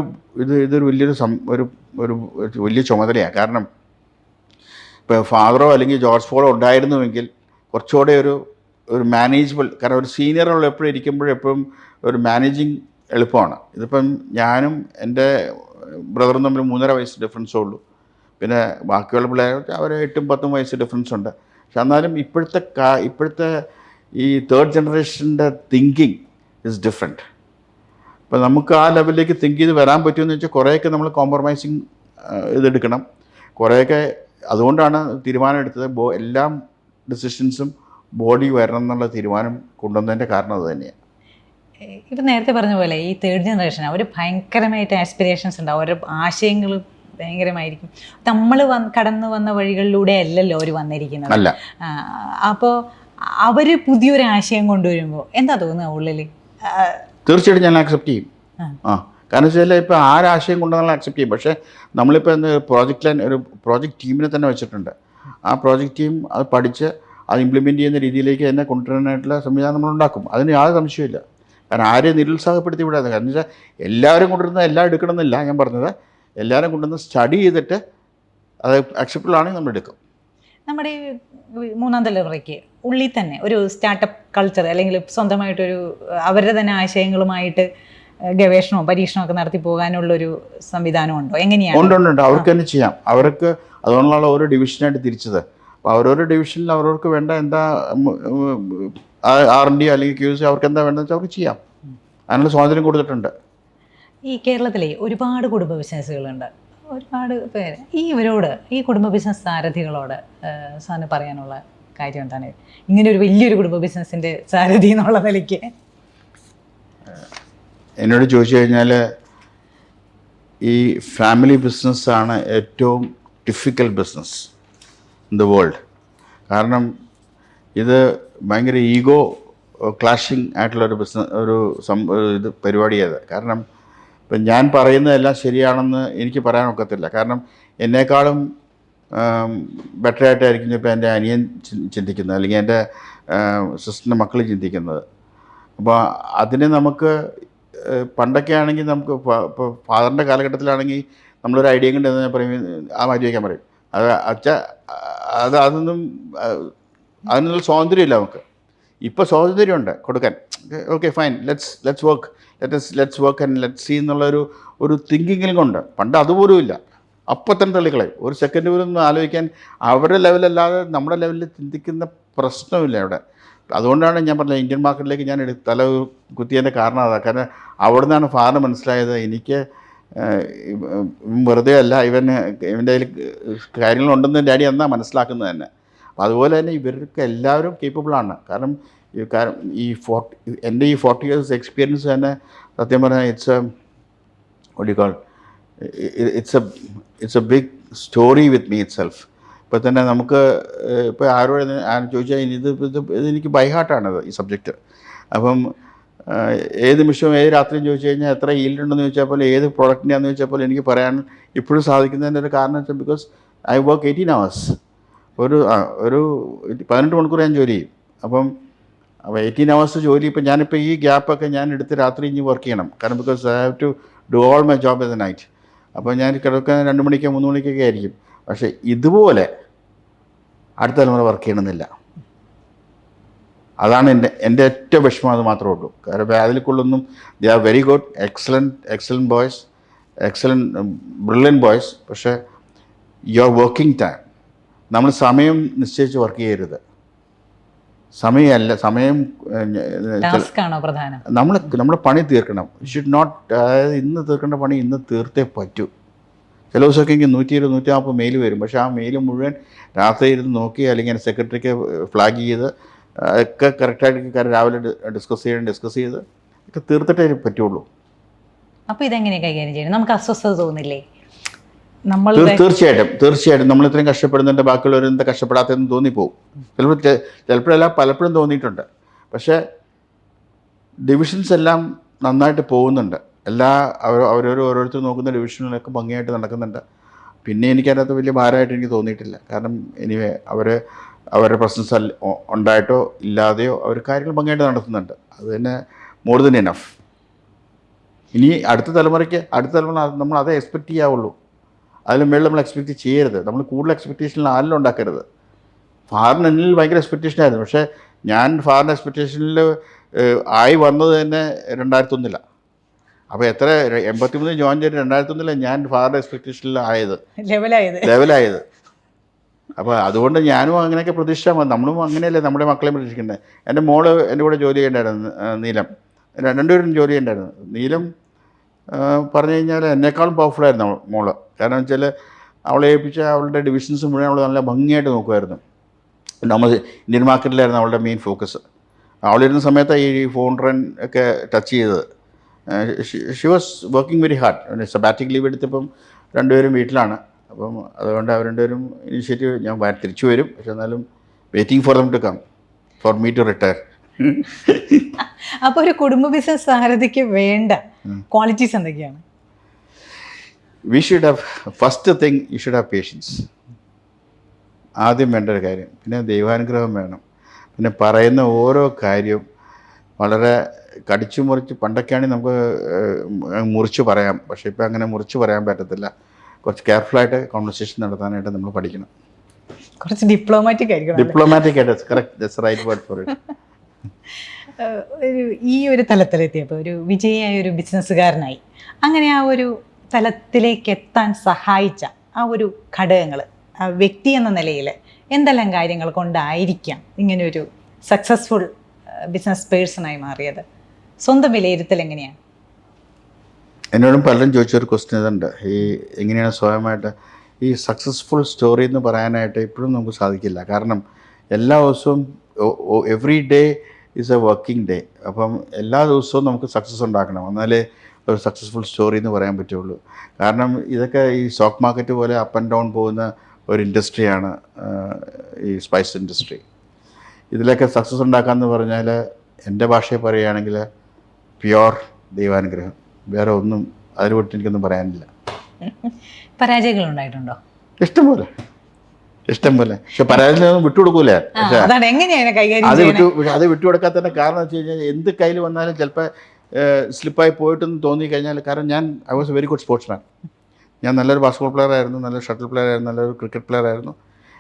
വലിയ ചുമതലയാണ്. കാരണം ഇപ്പോൾ ഫാദറോ അല്ലെങ്കിൽ ജോർജ് പോളോ ഉണ്ടായിരുന്നുവെങ്കിൽ കുറച്ചുകൂടെ ഒരു മാനേജബിൾ, കാരണം ഒരു സീനിയറുള്ള എപ്പോഴും ഇരിക്കുമ്പോഴെപ്പോഴും ഒരു മാനേജിങ് എളുപ്പമാണ്. ഇതിപ്പം ഞാനും എൻ്റെ ബ്രദറും തമ്മിൽ 3.5 വയസ്സ് ഡിഫറൻസേ ഉള്ളൂ. പിന്നെ ബാക്കിയുള്ള പിള്ളേർ അവർ 8-10 വയസ്സ് ഡിഫറൻസ് ഉണ്ട്. പക്ഷെ എന്നാലും ഇപ്പോഴത്തെ ഈ 3rd ജനറേഷൻ്റെ തിങ്കിങ് ഇസ് ഡിഫറെൻറ്റ്. അപ്പോൾ നമുക്ക് ആ ലെവലിലേക്ക് തിങ്ക് ചെയ്ത് വരാൻ പറ്റുമെന്ന് വെച്ചാൽ കുറേയൊക്കെ നമ്മൾ കോംപ്രമൈസിങ് ഇതെടുക്കണം. കുറേയൊക്കെ അതുകൊണ്ടാണ് തീരുമാനം എടുത്തത്. എല്ലാ ഡിസിഷൻസും ബോഡി വരണം എന്നുള്ള തീരുമാനം കൊണ്ടുവന്നതിൻ്റെ കാരണം അത് തന്നെയാണ്. ഇപ്പം നേരത്തെ പറഞ്ഞ പോലെ ഈ 3rd ജനറേഷൻ അവർ ഭയങ്കരമായിട്ട് ആസ്പിറേഷൻസ് ഉണ്ടാവും, അവരുടെ ആശയങ്ങൾ ഭയങ്കരമായിരിക്കും. നമ്മൾ കടന്നു വന്ന വഴികളിലൂടെ അല്ലല്ലോ അവർ വന്നിരിക്കുന്നത്. അല്ല. അപ്പോൾ അവർ പുതിയൊരു ആശയം കൊണ്ടുവരുമ്പോൾ എന്താ തോന്നുക ഉള്ളിൽ? തീർച്ചയായിട്ടും ഞാൻ അക്സെപ്റ്റ് ചെയ്യും. കാരണം വെച്ചാൽ ഇപ്പോൾ ആരാശയം കൊണ്ടുവന്നാൽ അക്സെപ്റ്റ് ചെയ്യും. പക്ഷേ നമ്മളിപ്പോൾ ഒരു പ്രോജക്റ്റ് ടീമിനെ തന്നെ വെച്ചിട്ടുണ്ട്. ആ പ്രോജക്റ്റ് ടീം അത് പഠിച്ച് അത് ഇംപ്ലിമെൻറ്റ് ചെയ്യുന്ന രീതിയിലേക്ക് തന്നെ കൊണ്ടുവരാനായിട്ടുള്ള സംവിധാനം നമ്മളുണ്ടാക്കും. അതിന് യാതൊരു സംശയമില്ല. കാരണം ആരെയും നിരുത്സാഹപ്പെടുത്തി വിടാതെ. കാരണം വെച്ചാൽ എല്ലാവരും കൊണ്ടുവരുന്ന എല്ലാം എടുക്കണമെന്നില്ല ഞാൻ പറഞ്ഞത്. എല്ലാവരും കൊണ്ടുവന്ന് സ്റ്റഡി ചെയ്തിട്ട് അത് അക്സെപ്റ്റബിൾ ആണെങ്കിൽ നമ്മൾ എടുക്കും. നമ്മുടെ 3ാം തലമുറയ്ക്ക് ഉള്ളിൽ തന്നെ ഒരു സ്റ്റാർട്ടപ്പ് കൾച്ചർ അല്ലെങ്കിൽ സ്വന്തമായിട്ടൊരു അവരുടെ തന്നെ ആശയങ്ങളുമായിട്ട് ഗവേഷണവും പരീക്ഷണവും ഒക്കെ നടത്തി പോകാനുള്ളൊരു സംവിധാനം ഉണ്ടോ? എങ്ങനെയാണ്? ഉണ്ട്. അവർക്ക് തന്നെ ചെയ്യാം. അവർക്ക് അതുകൊണ്ടുള്ള ഓരോ ഡിവിഷനായിട്ട് തിരിച്ചത്. അപ്പോൾ ഓരോരോ ഡിവിഷനിൽ അവർക്ക് വേണ്ട എന്താ R&D അല്ലെങ്കിൽ QC അവർക്ക് എന്താ വേണ്ടതെന്ന് വെച്ചാൽ അവർക്ക് ചെയ്യാം. അതിനുള്ള സ്വാതന്ത്ര്യം കൊടുത്തിട്ടുണ്ട്. ഈ കേരളത്തിലെ ഒരുപാട് കുടുംബ ബിസിനസ്സുകളുണ്ട്, ഒരുപാട് പേര്. ഈ കുടുംബ ബിസിനസ് സാരഥികളോട് സാറിന് പറയാനുള്ള കാര്യം എന്താണ്? ഇങ്ങനെ ഒരു വലിയൊരു കുടുംബ ബിസിനസ്സിൻ്റെ സാരഥി എന്നുള്ള നിലയ്ക്ക് എന്നോട് ചോദിച്ചു കഴിഞ്ഞാൽ, ഈ ഫാമിലി ബിസിനസ്സാണ് ഏറ്റവും difficult business in the world. കാരണം ഇത് ഭയങ്കര ഈഗോ ക്ലാഷിങ് ആയിട്ടുള്ളൊരു ഇത് പരിപാടിയത്. കാരണം ഇപ്പം ഞാൻ പറയുന്നതെല്ലാം ശരിയാണെന്ന് എനിക്ക് പറയാൻ ഒക്കത്തില്ല. കാരണം എന്നെക്കാളും ബെറ്ററായിട്ടായിരിക്കും ഇപ്പോൾ എൻ്റെ അനിയൻ ചിന്തിക്കുന്നത്, അല്ലെങ്കിൽ എൻ്റെ സിസ്റ്ററിൻ്റെ മക്കൾ ചിന്തിക്കുന്നത്. അപ്പോൾ അതിന് നമുക്ക് പണ്ടൊക്കെ ആണെങ്കിൽ നമുക്ക് ഇപ്പോൾ ഫാദറിൻ്റെ കാലഘട്ടത്തിലാണെങ്കിൽ നമ്മളൊരു ഐഡിയ കൊണ്ട് ഞാൻ പറയും, ആ മാറ്റി വയ്ക്കാൻ പറയും. അതൊന്നും അതിനുള്ള സ്വാതന്ത്ര്യമില്ല നമുക്ക്. ഇപ്പോൾ സ്വാതന്ത്ര്യമുണ്ട് കൊടുക്കാൻ. Okay fine, let's work and let's see എന്നുള്ളൊരു തിങ്കിങ്ങിലും കൊണ്ട്. പണ്ട് അതുപോലും ഇല്ല. അപ്പം തന്നെ തള്ളിക്കളയും. ഒരു സെക്കൻഡ് പോലും ഒന്ന് ആലോചിക്കാൻ അവരുടെ ലെവലല്ലാതെ നമ്മുടെ ലെവലിൽ ചിന്തിക്കുന്ന പ്രശ്നമില്ല ഇവിടെ. അതുകൊണ്ടാണ് ഞാൻ പറഞ്ഞത് ഇന്ത്യൻ മാർക്കറ്റിലേക്ക് ഞാൻ തല കുത്തിയതിൻ്റെ കാരണം അതാണ്. കാരണം അവിടെ നിന്നാണ് ഫാറിന് മനസ്സിലായത് എനിക്ക് വെറുതെ അല്ല, ഇവൻ്റെ കയ്യിൽ കാര്യങ്ങളുണ്ടെന്ന് ഡാഡി എന്നാ മനസ്സിലാക്കുന്നത് തന്നെ. അപ്പോൾ അതുപോലെ തന്നെ ഇവർക്ക് എല്ലാവരും കേപ്പബിളാണ്. കാരണം എൻ്റെ ഈ 40 years എക്സ്പീരിയൻസ് തന്നെ സത്യം പറഞ്ഞാൽ it's a big story with me itself. ഇപ്പോൾ തന്നെ നമുക്ക് ഇപ്പോൾ ആരോട് ചോദിച്ചാൽ ഇതെനിക്ക് ബൈഹാർട്ടാണത് ഈ സബ്ജക്റ്റ്. അപ്പം ഏത് നിമിഷവും ഏത് രാത്രിയും ചോദിച്ചു കഴിഞ്ഞാൽ എത്ര ഈൽഡ് ഉണ്ടെന്ന് ചോദിച്ചാൽ പോലെ, ഏത് പ്രോഡക്റ്റിൻ്റെയാണെന്ന് ചോദിച്ചാൽ പോലെ എനിക്ക് പറയാൻ ഇപ്പോഴും സാധിക്കുന്നതിൻ്റെ ഒരു കാരണം വെച്ചാൽ ബിക്കോസ് ഐ വർക്ക് 18 hours. ഒരു 18 മണിക്കൂർ ഞാൻ ജോലി ചെയ്യും. അപ്പോൾ 18 hours ജോലി. ഇപ്പോൾ ഞാനിപ്പോൾ ഈ ഗ്യാപ്പൊക്കെ ഞാൻ എടുത്ത് രാത്രി ഇനി വർക്ക് ചെയ്യണം. കാരണം because I have to do all my job in the night. അപ്പോൾ ഞാൻ കിടക്കാൻ 2 മണിക്കോ 3 മണിക്കൊക്കെ ആയിരിക്കും. പക്ഷേ ഇതുപോലെ അടുത്ത തലമുറ വർക്ക് ചെയ്യണമെന്നില്ല. അതാണ് എൻ്റെ ഏറ്റവും വിഷമം. അത് മാത്രമേ ഉള്ളൂ. കാരണം അതിലേക്കുള്ളൊന്നും they are very good, excellent boys, brilliant boys. പക്ഷേ യുവർ വർക്കിംഗ് ടൈം, നമ്മൾ സമയം നിശ്ചയിച്ച് വർക്ക് ചെയ്യരുത്. സമയം നമ്മുടെ പണി തീർക്കണം. ഷുഡ് നോട്ട്, അതായത് ഇന്ന് തീർക്കേണ്ട പണി ഇന്ന് തീർത്തേ പറ്റൂ. ചില ദിവസമൊക്കെ എനിക്ക് 120, 140 മെയിൽ വരും. പക്ഷേ ആ മെയിൽ മുഴുവൻ രാത്രി ഇരുന്ന് നോക്കി, അല്ലെങ്കിൽ സെക്രട്ടറിക്ക് ഫ്ലാഗ് ചെയ്ത് ഒക്കെ കറക്റ്റായിട്ട് രാവിലെ ഡിസ്കസ് ചെയ്ത് ഒക്കെ തീർത്തിട്ടേ പറ്റുള്ളൂ. അപ്പോൾ ഇതെങ്ങനെ കൈകാര്യം ചെയ്യണം? നമുക്ക് അസ്വസ്ഥത തോന്നില്ലേ? തീർച്ചയായിട്ടും നമ്മൾ ഇത്രയും കഷ്ടപ്പെടുന്നുണ്ട്, ബാക്കിയുള്ളവർ എന്താ കഷ്ടപ്പെടാത്തതെന്ന് തോന്നിപ്പോവും. ചിലപ്പോഴല്ല, പലപ്പോഴും തോന്നിയിട്ടുണ്ട്. പക്ഷേ ഡിവിഷൻസ് എല്ലാം നന്നായിട്ട് പോകുന്നുണ്ട്. ഓരോരുത്തർ നോക്കുന്ന ഡിവിഷനിലൊക്കെ ഭംഗിയായിട്ട് നടക്കുന്നുണ്ട്. പിന്നെ എനിക്കതിനകത്ത് വലിയ ഭാരമായിട്ട് എനിക്ക് തോന്നിയിട്ടില്ല. കാരണം എനിവേ അവരുടെ പ്രശ്നം ഉണ്ടായിട്ടോ ഇല്ലാതെയോ അവർ കാര്യങ്ങൾ ഭംഗിയായിട്ട് നടത്തുന്നുണ്ട്. അത് തന്നെ മോർ ദൻ എനഫ്. ഇനി അടുത്ത തലമുറ നമ്മൾ അതേ എക്സ്പെക്റ്റ് ചെയ്യാവുള്ളൂ. അതിലും മേളിൽ നമ്മൾ എക്സ്പെക്റ്റ് ചെയ്യരുത്. നമ്മൾ കൂടുതൽ എക്സ്പെക്റ്റേഷനിൽ ആരിലും ഉണ്ടാക്കരുത്. ഫാറിന് എന്നിൽ ഭയങ്കര എക്സ്പെക്റ്റേഷനായിരുന്നു. പക്ഷേ ഞാൻ ഫാറിൻ്റെ എക്സ്പെക്റ്റേഷനിൽ ആയി വന്നത് തന്നെ 2001. അപ്പോൾ 83 ജോയിൻ ചെയ്ത് 2001 ഞാൻ ഫാറിൻ്റെ എക്സ്പെക്റ്റേഷനിൽ ലെവലായത്. അപ്പോൾ അതുകൊണ്ട് ഞാനും അങ്ങനെയൊക്കെ പ്രതീക്ഷിച്ചാൽ മതി. നമ്മളും അങ്ങനെയല്ലേ നമ്മുടെ മക്കളെ പ്രതീക്ഷിക്കേണ്ടത്. എൻ്റെ മോള് എൻ്റെ കൂടെ ജോലി ചെയ്യേണ്ടായിരുന്നു, നീലം. രണ്ടുപേരും ജോലി ചെയ്യേണ്ടായിരുന്നു. നീലം പറഞ്ഞു കഴിഞ്ഞാൽ എന്നെക്കാളും പവർഫുള്ളായിരുന്നു മോള്. കാരണം വെച്ചാൽ അവളെ ഏൽപ്പിച്ച അവളുടെ ഡിവിഷൻസ് മുഴുവൻ അവൾ നല്ല ഭംഗിയായിട്ട് നോക്കുമായിരുന്നു. നമ്മൾ ഇന്ത്യൻ മാർക്കറ്റിലായിരുന്നു അവളുടെ മെയിൻ ഫോക്കസ്. അവളിരുന്ന സമയത്ത് ഈ ഫോൺ റൺ ഒക്കെ ടച്ച് ചെയ്തത്. She was working very hard. Sabbatic leave എടുത്തപ്പം രണ്ടുപേരും വീട്ടിലാണ്. അപ്പം അതുകൊണ്ട് അവർ രണ്ടുപേരും ഇനിഷ്യേറ്റീവ്, ഞാൻ തിരിച്ചു വരും, പക്ഷെ എന്നാലും waiting for them to come for me to retire. അപ്പോൾ ഒരു കുടുംബ ബിസിനസ് സാരഥിക്ക് വേണ്ട ക്വാളിറ്റീസ് എന്തൊക്കെയാണ്? We should have, first thing you should have patience. ആദ്യം വേണ്ട ഒരു കാര്യം. പിന്നെ ദൈവാനുഗ്രഹം വേണം. പിന്നെ പറയുന്ന ഓരോ കാര്യവും വളരെ കടിച്ചു മുറിച്ച്, പണ്ടൊക്കെയാണെങ്കിൽ നമുക്ക് മുറിച്ച് പറയാം. പക്ഷേ ഇപ്പം അങ്ങനെ മുറിച്ച് പറയാൻ പറ്റത്തില്ല. കുറച്ച് കെയർഫുള്ളായിട്ട് കോൺവെർസേഷൻ നടത്താനായിട്ട് നമ്മൾ പഠിക്കണം. കുറച്ച് ഡിപ്ലോമാറ്റിക് ആയിരിക്കണം. Correct, that's right word for it. ഈ ഒരു തലത്തിലെത്തിയപ്പോൾ ഒരു വിജയിയായ ഒരു ബിസിനസ്സുകാരനായി, അങ്ങനെ ആ ഒരു തലത്തിലേക്ക് എത്താൻ സഹായിച്ച ആ ഒരു ഘടകങ്ങൾ, ആ വ്യക്തി എന്ന നിലയിൽ എന്തെല്ലാം കാര്യങ്ങൾ കൊണ്ടായിരിക്കാം ഇങ്ങനെയൊരു സക്സസ്ഫുൾ ബിസിനസ് പേഴ്സണായി മാറിയത്? സ്വന്തം വിലയിരുത്തൽ എങ്ങനെയാണ്? എന്നോടും പലരും ചോദിച്ചൊരു ക്വസ്റ്റ്യൻ ഇതുണ്ട്, ഈ എങ്ങനെയാണ് സ്വയമായിട്ട് ഈ സക്സസ്ഫുൾ സ്റ്റോറി എന്ന് പറയാനായിട്ട് ഇപ്പോഴും നമുക്ക് സാധിക്കില്ല. കാരണം എല്ലാ ദിവസവും every day is A working day. അപ്പം എല്ലാ ദിവസവും നമുക്ക് സക്സസ് ഉണ്ടാക്കണം, എന്നാലേ ഒരു സക്സസ്ഫുൾ സ്റ്റോറി എന്ന് പറയാൻ പറ്റുള്ളൂ. കാരണം ഇതൊക്കെ ഈ സ്റ്റോക്ക് മാർക്കറ്റ് പോലെ അപ്പ് ആൻഡ് ഡൗൺ പോകുന്ന ഒരു ഇൻഡസ്ട്രിയാണ് ഈ സ്പൈസ് ഇൻഡസ്ട്രി. ഇതിലൊക്കെ സക്സസ് ഉണ്ടാക്കാമെന്ന് പറഞ്ഞാൽ എൻ്റെ ഭാഷയിൽ പറയുകയാണെങ്കിൽ പ്യുവർ ദൈവാനുഗ്രഹം, വേറെ ഒന്നും അതിനെ വിട്ട് എനിക്കൊന്നും പറയാനില്ല. പരാജയങ്ങൾ ഉണ്ടായിട്ടുണ്ടോ? ഇഷ്ടംപോലെ. പക്ഷെ പരാജയം വിട്ടുകൊടുക്കൂല. അത് വിട്ടുകൊടുക്കാത്തതിൻ്റെ കാരണം വെച്ച് കഴിഞ്ഞാൽ എന്ത് കയ്യിൽ വന്നാലും ചിലപ്പോൾ സ്ലിപ്പായി പോയിട്ടെന്ന് തോന്നിക്കഴിഞ്ഞാൽ, കാരണം I was A very good sportsman. ഞാൻ നല്ലൊരു ബാസ്കറ്റ്ബോൾ പ്ലെയർ ആയിരുന്നു, നല്ലൊരു ഷട്ടിൽ പ്ലെയർ ആയിരുന്നു, നല്ലൊരു ക്രിക്കറ്റ് പ്ലെയർ ആയിരുന്നു,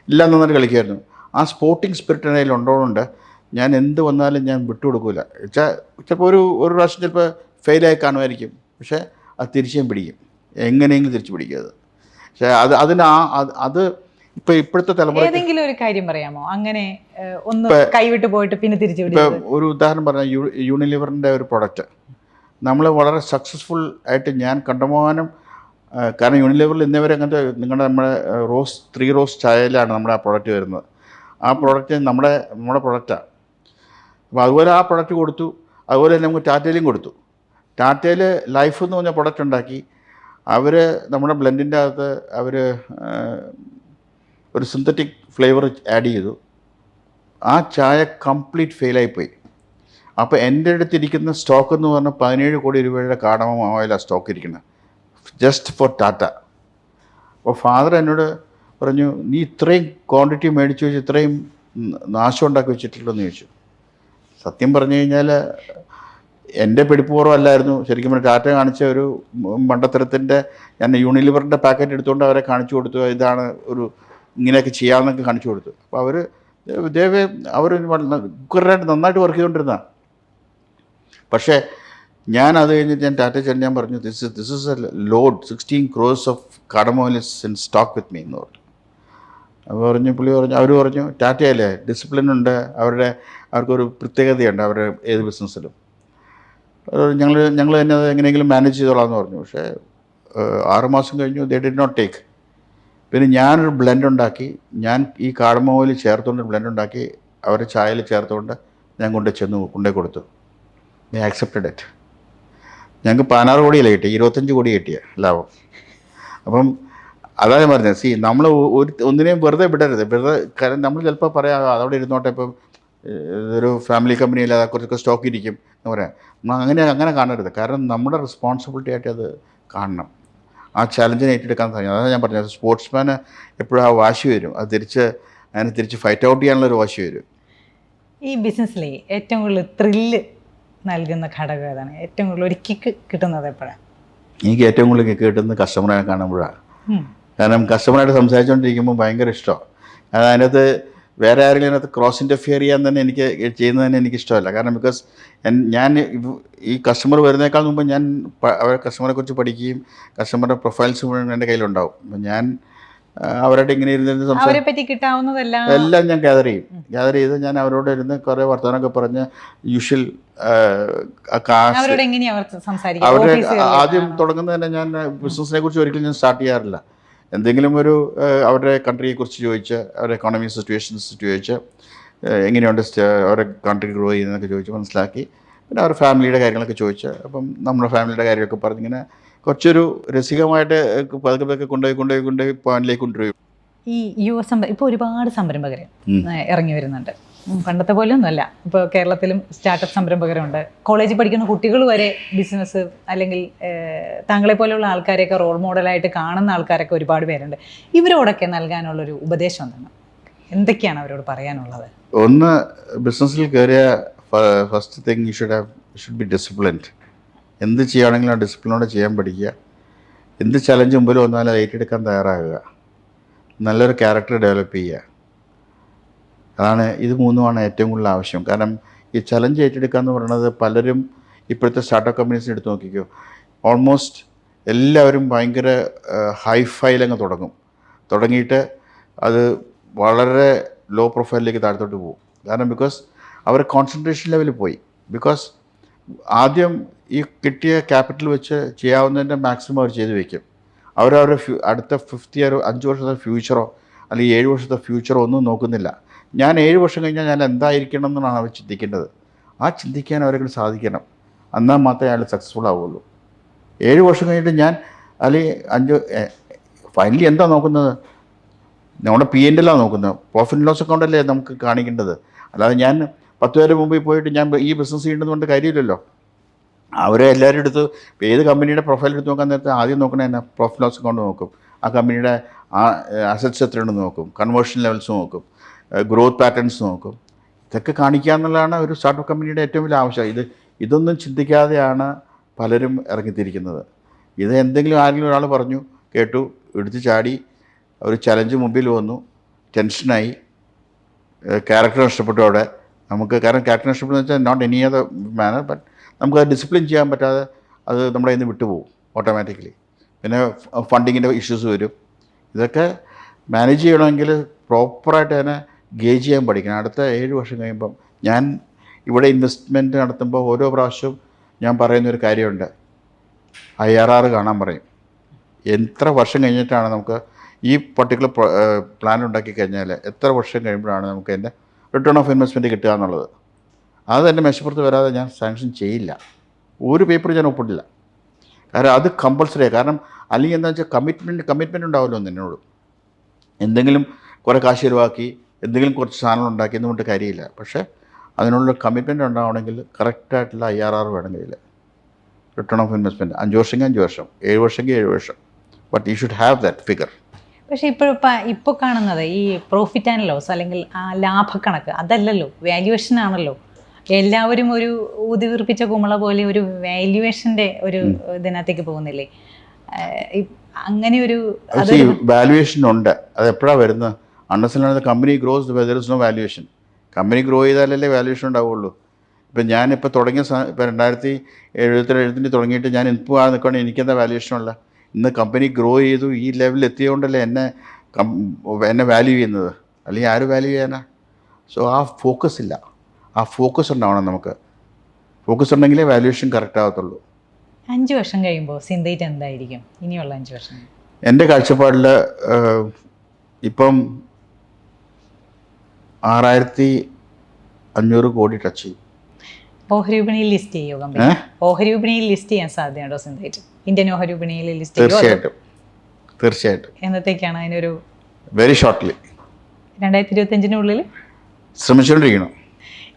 എല്ലാം നന്നായിട്ട് കളിക്കുമായിരുന്നു. ആ സ്പോർട്ടിങ് സ്പിരിറ്റ് എൻ്റെ കയ്യിൽ ഉണ്ടോണ്ട് ഞാൻ എന്ത് വന്നാലും ഞാൻ വിട്ടുകൊടുക്കില്ല. ചിലപ്പോൾ ഒരു പ്രാവശ്യം ചിലപ്പോൾ ഫെയിലായി കാണുമായിരിക്കും, പക്ഷേ അത് തിരിച്ചും പിടിക്കും, എങ്ങനെയെങ്കിലും തിരിച്ചു പിടിക്കും അത്. പക്ഷേ അത് ഇപ്പോഴത്തെ തലമുറ ഏതെങ്കിലും ഒരു കാര്യം പറയാമോ അങ്ങനെ ഒന്ന് കൈവിട്ട് പോയിട്ട് പിന്നെ തിരിച്ചു പിടിക്കും? ഒരു ഉദാഹരണം പറഞ്ഞാൽ യൂണിലിവറിൻ്റെ ഒരു പ്രൊഡക്റ്റ് നമ്മൾ വളരെ സക്സസ്ഫുൾ ആയിട്ട് ഞാൻ കണ്ടമാനം, കാരണം യൂണിലിവറിൽ ഇന്നേവരെ അങ്ങനത്തെ നമ്മുടെ 3 റോസ് ചായയിലാണ് നമ്മുടെ ആ പ്രൊഡക്റ്റ് വരുന്നത്. ആ പ്രൊഡക്റ്റ് നമ്മുടെ പ്രൊഡക്റ്റാണ്. അപ്പോൾ അതുപോലെ ആ പ്രൊഡക്റ്റ് കൊടുത്തു. അതുപോലെ തന്നെ നമുക്ക് ടാറ്റയിലും കൊടുത്തു. ടാറ്റയിൽ ലൈഫ് എന്ന് പറഞ്ഞ പ്രൊഡക്റ്റ് ഉണ്ടാക്കി. അവർ നമ്മുടെ ബ്ലെൻഡിൻ്റെ അകത്ത് അവർ ഒരു സിന്തറ്റിക് ഫ്ലേവർ ആഡ് ചെയ്തു. ആ ചായ കംപ്ലീറ്റ് ഫെയിലായിപ്പോയി. അപ്പോൾ എൻ്റെ അടുത്തിരിക്കുന്ന സ്റ്റോക്ക് എന്ന് പറഞ്ഞാൽ 17 കോടി രൂപയുടെ കാർഡമം ഓയിലാണ് സ്റ്റോക്ക് ഇരിക്കുന്നത്, ജസ്റ്റ് ഫോർ ടാറ്റ. അപ്പോൾ ഫാദർ എന്നോട് പറഞ്ഞു, നീ ഇത്രയും ക്വാണ്ടിറ്റി മേടിച്ച് വെച്ച് ഇത്രയും നാശം ഉണ്ടാക്കി വെച്ചിട്ടുള്ളതെന്ന് ചോദിച്ചു. സത്യം പറഞ്ഞു കഴിഞ്ഞാൽ എൻ്റെ പിടിപ്പൂർവ്വമല്ലായിരുന്നു. ശരിക്കും പറഞ്ഞാൽ ടാറ്റ കാണിച്ച ഒരു മണ്ടത്തരത്തിൻ്റെ, ഞാൻ യൂണിലിവറിൻ്റെ പാക്കറ്റ് എടുത്തുകൊണ്ട് അവരെ കാണിച്ചു കൊടുത്തു, ഇതാണ് ഒരു ഇങ്ങനെയൊക്കെ ചെയ്യാമെന്നൊക്കെ കാണിച്ചു കൊടുത്തു. അപ്പോൾ അവർ കുക്കറായിട്ട് നന്നായിട്ട് വർക്ക് ചെയ്തുകൊണ്ടിരുന്ന. പക്ഷേ അത് കഴിഞ്ഞിട്ട് ഞാൻ ടാറ്റ ചെന്ന് ഞാൻ പറഞ്ഞു, this is A load 16 crores of cardamom oil is in stock with me എന്ന് പറഞ്ഞു. അപ്പോൾ അവർ പറഞ്ഞു ടാറ്റയല്ലേ, ഡിസിപ്ലിൻ ഉണ്ട്, അവർക്കൊരു പ്രത്യേകതയുണ്ട് അവരുടെ ഏത് ബിസിനസ്സിലും. ഞങ്ങൾ തന്നെ അത് എങ്ങനെയെങ്കിലും മാനേജ് ചെയ്തോളാമെന്ന് പറഞ്ഞു. പക്ഷേ 6 മാസം കഴിഞ്ഞു, ദേ ഡിഡ് നോട്ട് ടേക്ക്. പിന്നെ ഞാനൊരു ബ്ലെൻഡ് ഉണ്ടാക്കി, ഞാൻ ഈ കാർഡമം ഓയിൽ ചേർത്തുകൊണ്ട് ബ്ലെൻഡ് ഉണ്ടാക്കി അവരെ ചായയിൽ ചേർത്തുകൊണ്ട് ഞാൻ കൊണ്ടുപോയി കൊടുത്തു. ദേ ആക്സെപ്റ്റഡ് ഇറ്റ്. ഞങ്ങൾക്ക് 16 കോടിയല്ലേ കിട്ടി, 25 കോടി കിട്ടിയ ലാഭം. അപ്പം അതാണ് ഞാൻ പറഞ്ഞത്, നമ്മൾ ഒന്നിനെയും വെറുതെ വിടരുത്. കാരണം നമ്മൾ ചിലപ്പോൾ പറയാം അതവിടെ ഇരുന്നോട്ടെ, ഇപ്പം ഇതൊരു ഫാമിലി കമ്പനിയിൽ കുറച്ചൊക്കെ സ്റ്റോക്ക് ഇരിക്കും എന്ന് പറയാം. അങ്ങനെ കാണരുത്. കാരണം നമ്മുടെ റെസ്പോൺസിബിലിറ്റി ആയിട്ട് അത് കാണണം. ആ ചലഞ്ചിനെ ഏറ്റെടുക്കാൻ സാധിക്കും. അതാണ് ഞാൻ പറഞ്ഞത്, സ്പോർട്സ്മാന് എപ്പോഴും ആ വാശി വരും, അത് തിരിച്ച് ഫൈറ്റ് ഔട്ട് ചെയ്യാനുള്ളൊരു വാശി വരും. ഈ ബിസിനസ്സിൽ ഏറ്റവും കൂടുതൽ ത്രില്ല് നൽകുന്ന ഘടകം ഏതാണ്? ഏറ്റവും കൂടുതൽ ഒരു കിക്ക് കിട്ടുന്നത് എപ്പോഴാണ്? എനിക്ക് ഏറ്റവും കൂടുതൽ കിക്ക് കിട്ടുന്നത് കസ്റ്റമറെ കാണുമ്പോഴാണ്. കാരണം കസ്റ്റമറായിട്ട് സംസാരിച്ചുകൊണ്ടിരിക്കുമ്പോൾ ഭയങ്കര ഇഷ്ടമാണ്. അതിനകത്ത് വേറെ ആരെങ്കിലും അതിനകത്ത് ക്രോസ് ഇൻ്റർഫിയർ ചെയ്യാൻ തന്നെ ചെയ്യുന്നത് തന്നെ എനിക്കിഷ്ടമല്ല. കാരണം ബിക്കോസ് ഞാൻ ഈ കസ്റ്റമർ വരുന്നേക്കാൾ മുമ്പ് ഞാൻ കസ്റ്റമറെ കുറിച്ച് പഠിക്കുകയും കസ്റ്റമറുടെ പ്രൊഫൈൽസ് മുഴുവൻ എൻ്റെ കയ്യിലുണ്ടാവും. അപ്പം ഞാൻ അവരായിട്ട് ഇങ്ങനെ ഇരുന്ന് എല്ലാം ഞാൻ ഗ്യാദർ ചെയ്ത് ഞാൻ അവരോട് ഇരുന്ന് കുറേ വർത്തമാനമൊക്കെ പറഞ്ഞ് യൂഷ്വൽ അവരുടെ ആദ്യം തുടങ്ങുന്നത് തന്നെ ഞാൻ ബിസിനസ്സിനെ കുറിച്ച് ഒരിക്കലും ഞാൻ സ്റ്റാർട്ട് ചെയ്യാറില്ല. എന്തെങ്കിലും ഒരു അവരുടെ കൺട്രിയെക്കുറിച്ച് ചോദിച്ച്, അവരുടെ എക്കോണമി സിറ്റുവേഷൻസ് ചോദിച്ച്, എങ്ങനെയുണ്ട് അവരുടെ കൺട്രി ഗ്രോ ചെയ്യുന്നതൊക്കെ ചോദിച്ച് മനസ്സിലാക്കി, പിന്നെ അവരുടെ ഫാമിലിയുടെ കാര്യങ്ങളൊക്കെ ചോദിച്ച്, അപ്പം നമ്മുടെ ഫാമിലിയുടെ കാര്യമൊക്കെ പറഞ്ഞിങ്ങനെ കുറച്ചൊരു രസികമായിട്ട് പതുക്കെ കൊണ്ടുപോയി പോയിന്റിലേക്ക് കൊണ്ടുപോയി. ഈ ഇപ്പോൾ ഒരുപാട് സംരംഭകർ ഇറങ്ങി വരുന്നുണ്ട്. പണ്ടത്തെ പോലെ ഒന്നുമല്ല. ഇപ്പോൾ കേരളത്തിലും സ്റ്റാർട്ടപ്പ് സംരംഭകരുണ്ട്. കോളേജിൽ പഠിക്കുന്ന കുട്ടികൾ വരെ ബിസിനസ് അല്ലെങ്കിൽ താങ്കളെ പോലെയുള്ള ആൾക്കാരെയൊക്കെ റോൾ മോഡലായിട്ട് കാണുന്ന ആൾക്കാരൊക്കെ ഒരുപാട് പേരുണ്ട്. ഇവരോടൊക്കെ നൽകാനുള്ളൊരു ഉപദേശം എന്താണ്? എന്തൊക്കെയാണ് അവരോട് പറയാനുള്ളത്? ഒന്ന്, ബിസിനസ്സിൽ കയറിയ first thing you should be disciplined. എന്ത് ചെയ്യുകയാണെങ്കിലും ആ ഡിസിപ്ലിനോടെ ചെയ്യാൻ പഠിക്കുക. എന്ത് ചലഞ്ച് മുമ്പിൽ വന്നാലും അത് ഏറ്റെടുക്കാൻ തയ്യാറാകുക. നല്ലൊരു ക്യാരക്ടർ ഡെവലപ്പ് ചെയ്യുക. ഇത് മൂന്നുമാണ് ഏറ്റവും കൂടുതൽ ആവശ്യം. കാരണം ഈ ചലഞ്ച് ഏറ്റെടുക്കുക എന്ന് പറയുന്നത് പലരും ഇപ്പോഴത്തെ സ്റ്റാർട്ടപ്പ് കമ്പനീസിന് എടുത്ത് നോക്കിക്കോ, ഓൾമോസ്റ്റ് എല്ലാവരും ഭയങ്കര ഹൈഫൈലങ്ങ് തുടങ്ങിയിട്ട് അത് വളരെ ലോ പ്രൊഫൈലിലേക്ക് താഴത്തോട്ട് പോകും. കാരണം ബിക്കോസ് അവർ കോൺസെൻട്രേഷൻ ലെവലിൽ പോയി. ബിക്കോസ് ആദ്യം ഈ കിട്ടിയ ക്യാപിറ്റൽ വെച്ച് ചെയ്യാവുന്നതിൻ്റെ മാക്സിമം അവർ ചെയ്ത് വയ്ക്കും. അവരവരുടെ അടുത്ത 50 ഇയർ 5 വർഷത്തെ ഫ്യൂച്ചറോ അല്ലെങ്കിൽ 7 വർഷത്തെ ഫ്യൂച്ചറോ ഒന്നും നോക്കുന്നില്ല. ഞാൻ 7 വർഷം കഴിഞ്ഞാൽ ഞാൻ എന്തായിരിക്കണം എന്നാണ് അവർ ചിന്തിക്കേണ്ടത്. ആ ചിന്തിക്കാൻ അവർക്ക് സാധിക്കണം. എന്നാൽ മാത്രമേ അയാൾ സക്സസ്ഫുൾ ആവുകയുള്ളൂ. 7 വർഷം കഴിഞ്ഞിട്ട് ഞാൻ അല്ലെങ്കിൽ ഫൈനലി എന്താ നോക്കുന്നത്? നമ്മുടെ P&L നോക്കുന്നത്. പ്രോഫിറ്റ് ലോസ് അക്കൗണ്ടല്ലേ നമുക്ക് കാണിക്കേണ്ടത്. അല്ലാതെ ഞാൻ 10 പേര് മുമ്പിൽ പോയിട്ട് ഞാൻ ഈ ബിസിനസ് ചെയ്യേണ്ടത് കൊണ്ട് കാര്യമില്ലല്ലോ. അവരെ എല്ലാവരും എടുത്ത് ഏത് കമ്പനിയുടെ പ്രൊഫൈൽ എടുത്ത് നോക്കാൻ നേരത്തെ ആദ്യം നോക്കണേ തന്നെ പ്രോഫിറ്റ് ലോസ് അക്കൗണ്ട് നോക്കും. ആ കമ്പനിയുടെ അസറ്റ്സ് എത്രയുണ്ടെന്ന് നോക്കും. കൺവേർഷൻ ലെവൽസ് നോക്കും. ഗ്രോത്ത് പാറ്റേൺസ് നോക്കും. ഇതൊക്കെ കാണിക്കുക എന്നുള്ളതാണ് ഒരു സ്റ്റാർട്ടപ്പ് കമ്പനിയുടെ ഏറ്റവും വലിയ ആവശ്യം. ഇതൊന്നും ചിന്തിക്കാതെയാണ് പലരും ഇറങ്ങിത്തിരിക്കുന്നത്. ഇത് എന്തെങ്കിലും ആരെങ്കിലും ഒരാൾ പറഞ്ഞു കേട്ടു, എടുത്ത് ചാടി, ഒരു ചലഞ്ച് മുമ്പിൽ വന്നു, ടെൻഷനായി, ക്യാരക്ടർ നഷ്ടപ്പെട്ടു അവിടെ നമുക്ക്. കാരണം ക്യാരക്ടർ നഷ്ടപ്പെടുന്ന വെച്ചാൽ not any other manner, but നമുക്കത് ഡിസിപ്ലിൻ ചെയ്യാൻ പറ്റാതെ അത് നമ്മുടെ കയ്യിൽ നിന്ന് വിട്ടുപോകും ഓട്ടോമാറ്റിക്കലി. പിന്നെ ഫണ്ടിങ്ങിൻ്റെ ഇഷ്യൂസ് വരും. ഇതൊക്കെ മാനേജ് ചെയ്യണമെങ്കിൽ പ്രോപ്പറായിട്ട് തന്നെ ഗേജ് ചെയ്യാൻ പഠിക്കണം. അടുത്ത 7 വർഷം കഴിയുമ്പം ഞാൻ ഇവിടെ ഇൻവെസ്റ്റ്മെൻറ്റ് നടത്തുമ്പോൾ ഓരോ പ്രാവശ്യവും ഞാൻ പറയുന്നൊരു കാര്യമുണ്ട്, IRR കാണാൻ പറയും. എത്ര വർഷം കഴിഞ്ഞിട്ടാണ് നമുക്ക് ഈ പർട്ടിക്കുലർ പ്ലാൻ ഉണ്ടാക്കി കഴിഞ്ഞാൽ എത്ര വർഷം കഴിയുമ്പോഴാണ് നമുക്ക് എൻ്റെ റിട്ടേൺ ഓഫ് ഇൻവെസ്റ്റ്മെൻറ്റ് കിട്ടുക എന്നുള്ളത്. അത് എൻ്റെ മേശപ്പുറത്ത് വരാതെ ഞാൻ സാങ്ഷൻ ചെയ്യില്ല. ഒരു പേപ്പർ ഞാൻ ഒപ്പിട്ടില്ല. കാരണം അത് കമ്പൾസറിയാണ്. കാരണം അല്ലെങ്കിൽ എന്താ വെച്ചാൽ കമ്മിറ്റ്മെൻറ്റ് ഉണ്ടാവുമല്ലോ എന്നോട്. എന്തെങ്കിലും കുറേ കാശ് ചിലവാക്കി എന്തെങ്കിലും കുറച്ച് സാധനങ്ങൾ ഉണ്ടാക്കി എന്നുകൊണ്ട് കാര്യമില്ല. പക്ഷേ അതിനുള്ള കമ്മിറ്റ്മെൻറ്റ് ഉണ്ടാവണമെങ്കിൽ കറക്റ്റായിട്ടുള്ള IRR വേണം കയ്യിൽ. റിട്ടേൺ ഓഫ് ഇൻവെസ്റ്റ്മെൻറ്റ് 5 വർഷമെങ്കിൽ 5 വർഷം, 7 വർഷമെങ്കിൽ 7 വർഷം. But you should have that figure. പക്ഷേ ഇപ്പോൾ കാണുന്നത് ഈ പ്രോഫിറ്റ് ആൻഡ് ലോസ് അല്ലെങ്കിൽ ആ ലാഭക്കണക്ക് അതല്ലല്ലോ, വാല്യുവേഷൻ ആണല്ലോ. എല്ലാവരും ഒരു ഊതിവീർപ്പിച്ച കുമള പോലെ ഒരു വാല്യുവേഷൻ്റെ ഒരു ഇതിനകത്തേക്ക് പോകുന്നില്ലേ? അങ്ങനെ ഒരു വാല്യുവേഷൻ ഉണ്ട്. അത് എപ്പോഴാണ് വരുന്നത്? Understand company grows there is no valuation. Company grow ചെയ്താലല്ലേ വാല്യുവേഷൻ ഉണ്ടാവുള്ളൂ. ഇപ്പം ഞാനിപ്പോൾ തുടങ്ങിയ ഇപ്പോൾ 2077 തുടങ്ങിയിട്ട് ഞാൻ ഇപ്പോൾ നിൽക്കുകയാണെങ്കിൽ എനിക്കെന്താ വാല്യുവേഷനുള്ള? ഇന്ന് കമ്പനി ഗ്രോ ചെയ്തു, ഈ ലെവലിൽ എത്തിയതുകൊണ്ടല്ലേ എന്നെ വാല്യൂ ചെയ്യുന്നത്. അല്ലെങ്കിൽ ആര് വാല്യൂ ചെയ്യാനാ? സോ ആ ഫോക്കസ് ഇല്ല. ആ ഫോക്കസ് ഉണ്ടാവണം നമുക്ക്. ഫോക്കസ് ഉണ്ടെങ്കിലേ വാല്യുവേഷൻ കറക്റ്റ് ആകത്തുള്ളൂ. 5 വർഷം കഴിയുമ്പോൾ സിന്തേറ്റ് എന്തായിരിക്കും ഇനിയുള്ള 5 വർഷം? എൻ്റെ കാഴ്ചപ്പാടിൽ ഇപ്പം 6500 കോടി ടച്ച് ചെയ്യും. ഓഹരി വിപണിയിൽ ലിസ്റ്റ് ചെയ്യുമോ കമ്പനി? ഓഹരി വിപണിയിൽ ലിസ്റ്റ് ചെയ്യാൻ സാധ്യതയുണ്ടോ സിന്തേറ്റ്? ഇന്ത്യൻ ഓഹരി വിപണിയിൽ ലിസ്റ്റ് ചെയ്യുമോ? തീർച്ചയായിട്ടും. എന്നത്തേക്കാണ് അതിനൊരു വെരി ഷോർട്ട്ലി 2025-നുള്ളിൽ ശ്രമിച്ചുകൊണ്ടിരിക്കണം.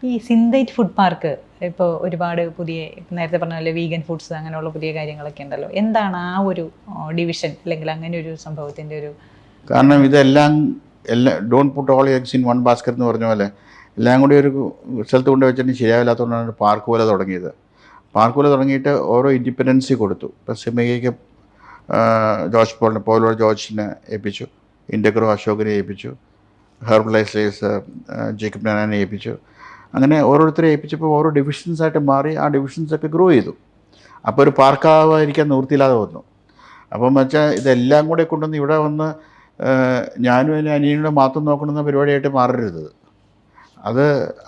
ഈ സിന്തേറ്റ് ഫുഡ് പാർക്ക് ഇപ്പോൾ ഒരുപാട് പുതിയ നേരത്തെ പറഞ്ഞ പോലെ വീഗൻ ഫുഡ്സ് അങ്ങനെയുള്ള പുതിയ കാര്യങ്ങളൊക്കെ ഉണ്ടല്ലോ. എന്താണ് ആ ഒരു ഡിവിഷൻ അല്ലെങ്കിൽ അങ്ങനെ ഒരു സംഭവത്തിൻ്റെ ഒരു കാരണം? എല്ലാം don't put all eggs in one basket എന്ന് പറഞ്ഞ പോലെ എല്ലാം കൂടി ഒരു സ്ഥലത്ത് കൊണ്ട് വെച്ചിട്ട് ശരിയാവില്ലാത്തതുകൊണ്ടാണ് പാർക്ക് പോലെ തുടങ്ങിയത്. പാർക്ക് പോലെ തുടങ്ങിയിട്ട് ഓരോ ഇൻഡിപെൻഡൻസി കൊടുത്തു. ഇപ്പോൾ സിമയ്ക്ക് പോലോ ജോർജിനെ ഏൽപ്പിച്ചു, ഇൻഡഗ്രോ അശോകിനെ ഏൽപ്പിച്ചു, ഹെർബലൈസേഴ്സ് ജേക്കബ് നാനാനെ ഏൽപ്പിച്ചു. അങ്ങനെ ഓരോരുത്തരെ ഏൽപ്പിച്ചപ്പോൾ ഓരോ ഡിവിഷൻസായിട്ട് മാറി. ആ ഡിവിഷൻസൊക്കെ ഗ്രോ ചെയ്തു. അപ്പോൾ ഒരു പാർക്കാവാതിരിക്കാൻ നിവൃത്തിയില്ലാതെ വന്നു. അപ്പം വെച്ചാൽ ഇതെല്ലാം കൂടെ കൊണ്ടുവന്ന് ഇവിടെ വന്ന് ഞാനും എൻ്റെ അനിയനോട് മാത്രം നോക്കണമെന്ന പരിപാടിയായിട്ട് മാറരുത്.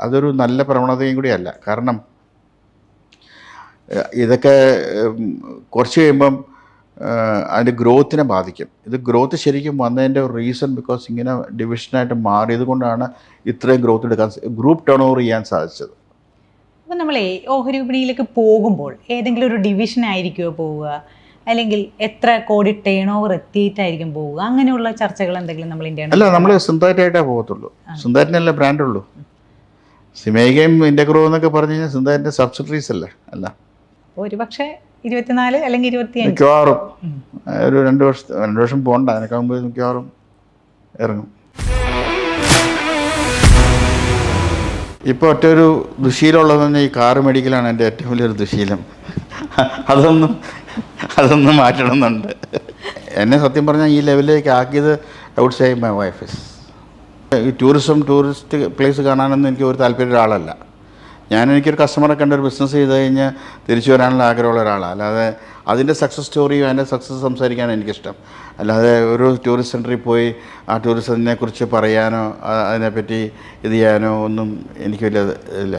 അതൊരു നല്ല പ്രവണതയും കൂടിയല്ല. കാരണം ഇതൊക്കെ കുറച്ച് കഴിയുമ്പം അതിൻ്റെ ഗ്രോത്തിനെ ബാധിക്കും. ഇത് ഗ്രോത്ത് ശരിക്കും വന്നതിൻ്റെ ഒരു റീസൺ ബിക്കോസ് ഇങ്ങനെ ഡിവിഷനായിട്ട് മാറിയത് കൊണ്ടാണ് ഇത്രയും ഗ്രോത്ത് എടുക്കാൻ ഗ്രൂപ്പ് ടേൺ ഓവർ ചെയ്യാൻ സാധിച്ചത്. അപ്പോൾ നമ്മളെ ഓഹരി വിപണിയിലേക്ക് പോകുമ്പോൾ ഏതെങ്കിലും ഒരു ഡിവിഷൻ ആയിരിക്കുമോ പോവുക, അല്ലെങ്കിൽ എത്ര കോടി ടേൺ ഓവർ എത്തിയിട്ടായിരിക്കും പോവുക? അങ്ങനെയുള്ള ചർച്ചകൾ എന്തെങ്കിലും നമ്മൾ ഇന്ത്യ അല്ല, നമ്മൾ സിന്തായിട്ടായിട്ടേ പോകത്തുള്ളൂ. സിന്താറ്റിനല്ലേ ബ്രാൻഡുള്ളൂ. സിമേഗയും ഇൻഡഗ്രോ എന്നൊക്കെ പറഞ്ഞു കഴിഞ്ഞാൽ സിന്താറ്റിൻ്റെ സബ്സിഡറീസ് അല്ലേ? അല്ല, ഒരു പക്ഷേ 24 അല്ലെങ്കിൽ 25 മിക്കവാറും ഒരു 2 വർഷം പോകണ്ട, അതിനൊക്കെ മുമ്പ് മിക്കവാറും ഇറങ്ങും. ഇപ്പോൾ ഒറ്റൊരു ദുശീലമുള്ളതെന്ന് പറഞ്ഞാൽ ഈ കാറ് മേടിക്കലാണ് എൻ്റെ ഏറ്റവും വലിയൊരു ദുശീലം. അതൊന്നും മാറ്റണമെന്നുണ്ട്. എന്നെ സത്യം പറഞ്ഞാൽ ഈ ലെവലിലേക്ക് ആക്കിയത് I would say my wife is. ഈ ടൂറിസ്റ്റ് പ്ലേസ് കാണാനൊന്നും എനിക്ക് ഒരു താല്പര്യമുള്ള ആളല്ല. എനിക്കൊരു കസ്റ്റമറെ കണ്ട് ഒരു ബിസിനസ് ചെയ്ത് കഴിഞ്ഞാൽ തിരിച്ചു വരാനുള്ള ആഗ്രഹമുള്ള ഒരാളാണ്. അല്ലാതെ അതിൻ്റെ സക്സസ് സ്റ്റോറിയും അതിൻ്റെ സക്സസ് സംസാരിക്കാനാണ് എനിക്കിഷ്ടം. അല്ലാതെ ഒരു ടൂറിസ്റ്റ് സെൻറ്ററിൽ പോയി ആ ടൂറിസത്തിനെ കുറിച്ച് പറയാനോ അതിനെപ്പറ്റി ഇത് ചെയ്യാനോ ഒന്നും എനിക്ക് വലിയ ഇല്ല.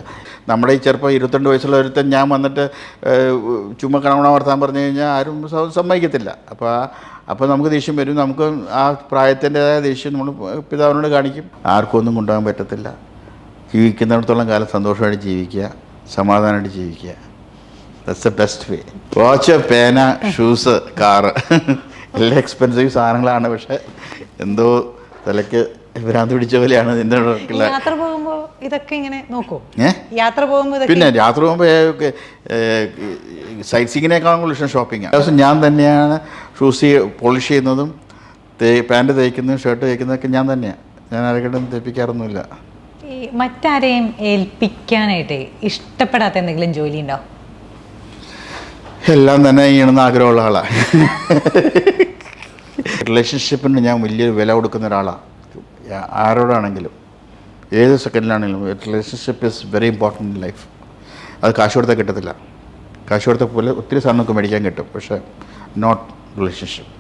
നമ്മുടെ ഈ ചെറുപ്പം 22 വയസ്സുള്ള ഒരുത്തൻ ഞാൻ വന്നിട്ട് ചുമ്മാ കണവണ വർത്താൻ പറഞ്ഞു കഴിഞ്ഞാൽ ആരും സമ്മതിക്കത്തില്ല. അപ്പോൾ നമുക്ക് ദേഷ്യം വരും. നമുക്ക് ആ പ്രായത്തിൻ്റെതായ ദേഷ്യം നമ്മൾ പിതാവിനോട് കാണിക്കും. ആർക്കും ഒന്നും കൊണ്ടുപോകാൻ പറ്റത്തില്ല. ജീവിക്കുന്നിടത്തോളം കാലം സന്തോഷമായിട്ട് ജീവിക്കുക, സമാധാനമായിട്ട് ജീവിക്കുക. That's the best way. Watch, പേന, ഷൂസ്, കാറ് എല്ലാം എക്സ്പെൻസീവ് സാധനങ്ങളാണ്. പക്ഷേ എന്തോ തലയ്ക്ക് ഭ്രാന്ത് പിടിച്ച പോലെയാണ് ഇതിൻ്റെ യാത്ര പോകുമ്പോൾ ഇതൊക്കെ ഇങ്ങനെ നോക്കൂ. യാത്ര പോകുമ്പോൾ പിന്നെ യാത്ര പോകുമ്പോൾ സൈറ്റ് സീങ്ങിനേക്കാളും കൂടുതൽ ഇഷ്ടം ഷോപ്പിംഗ്. ദിവസം ഞാൻ തന്നെയാണ് ഷൂസ് പോളിഷ് ചെയ്യുന്നതും പാൻറ്റ് തയ്ക്കുന്നതും ഷർട്ട് തയ്ക്കുന്നതൊക്കെ ഞാൻ തന്നെയാണ്. ഞാൻ ആരെങ്കിലും തെപ്പിക്കാറൊന്നുമില്ല. ഈ മറ്റാരെയും ഏൽപ്പിക്കാനായിട്ട് ഇഷ്ടപ്പെടാത്ത എന്തെങ്കിലും ജോലി ഉണ്ടോ? എല്ലാം തന്നെ ചെയ്യണമെന്ന് ആഗ്രഹമുള്ള ആളാണ്. റിലേഷൻഷിപ്പിന് ഞാൻ വലിയൊരു വില കൊടുക്കുന്ന ഒരാളാണ്. ആരോടാണെങ്കിലും ഏത് സെക്കൻഡിലാണെങ്കിലും relationship is very important in life. അത് കാശ് കൊടുത്താൽ കിട്ടത്തില്ല. കാശ് കൊടുത്ത പോലെ ഒത്തിരി സാധനം നമുക്ക് മേടിക്കാൻ കിട്ടും, പക്ഷേ നോട്ട് റിലേഷൻഷിപ്പ്.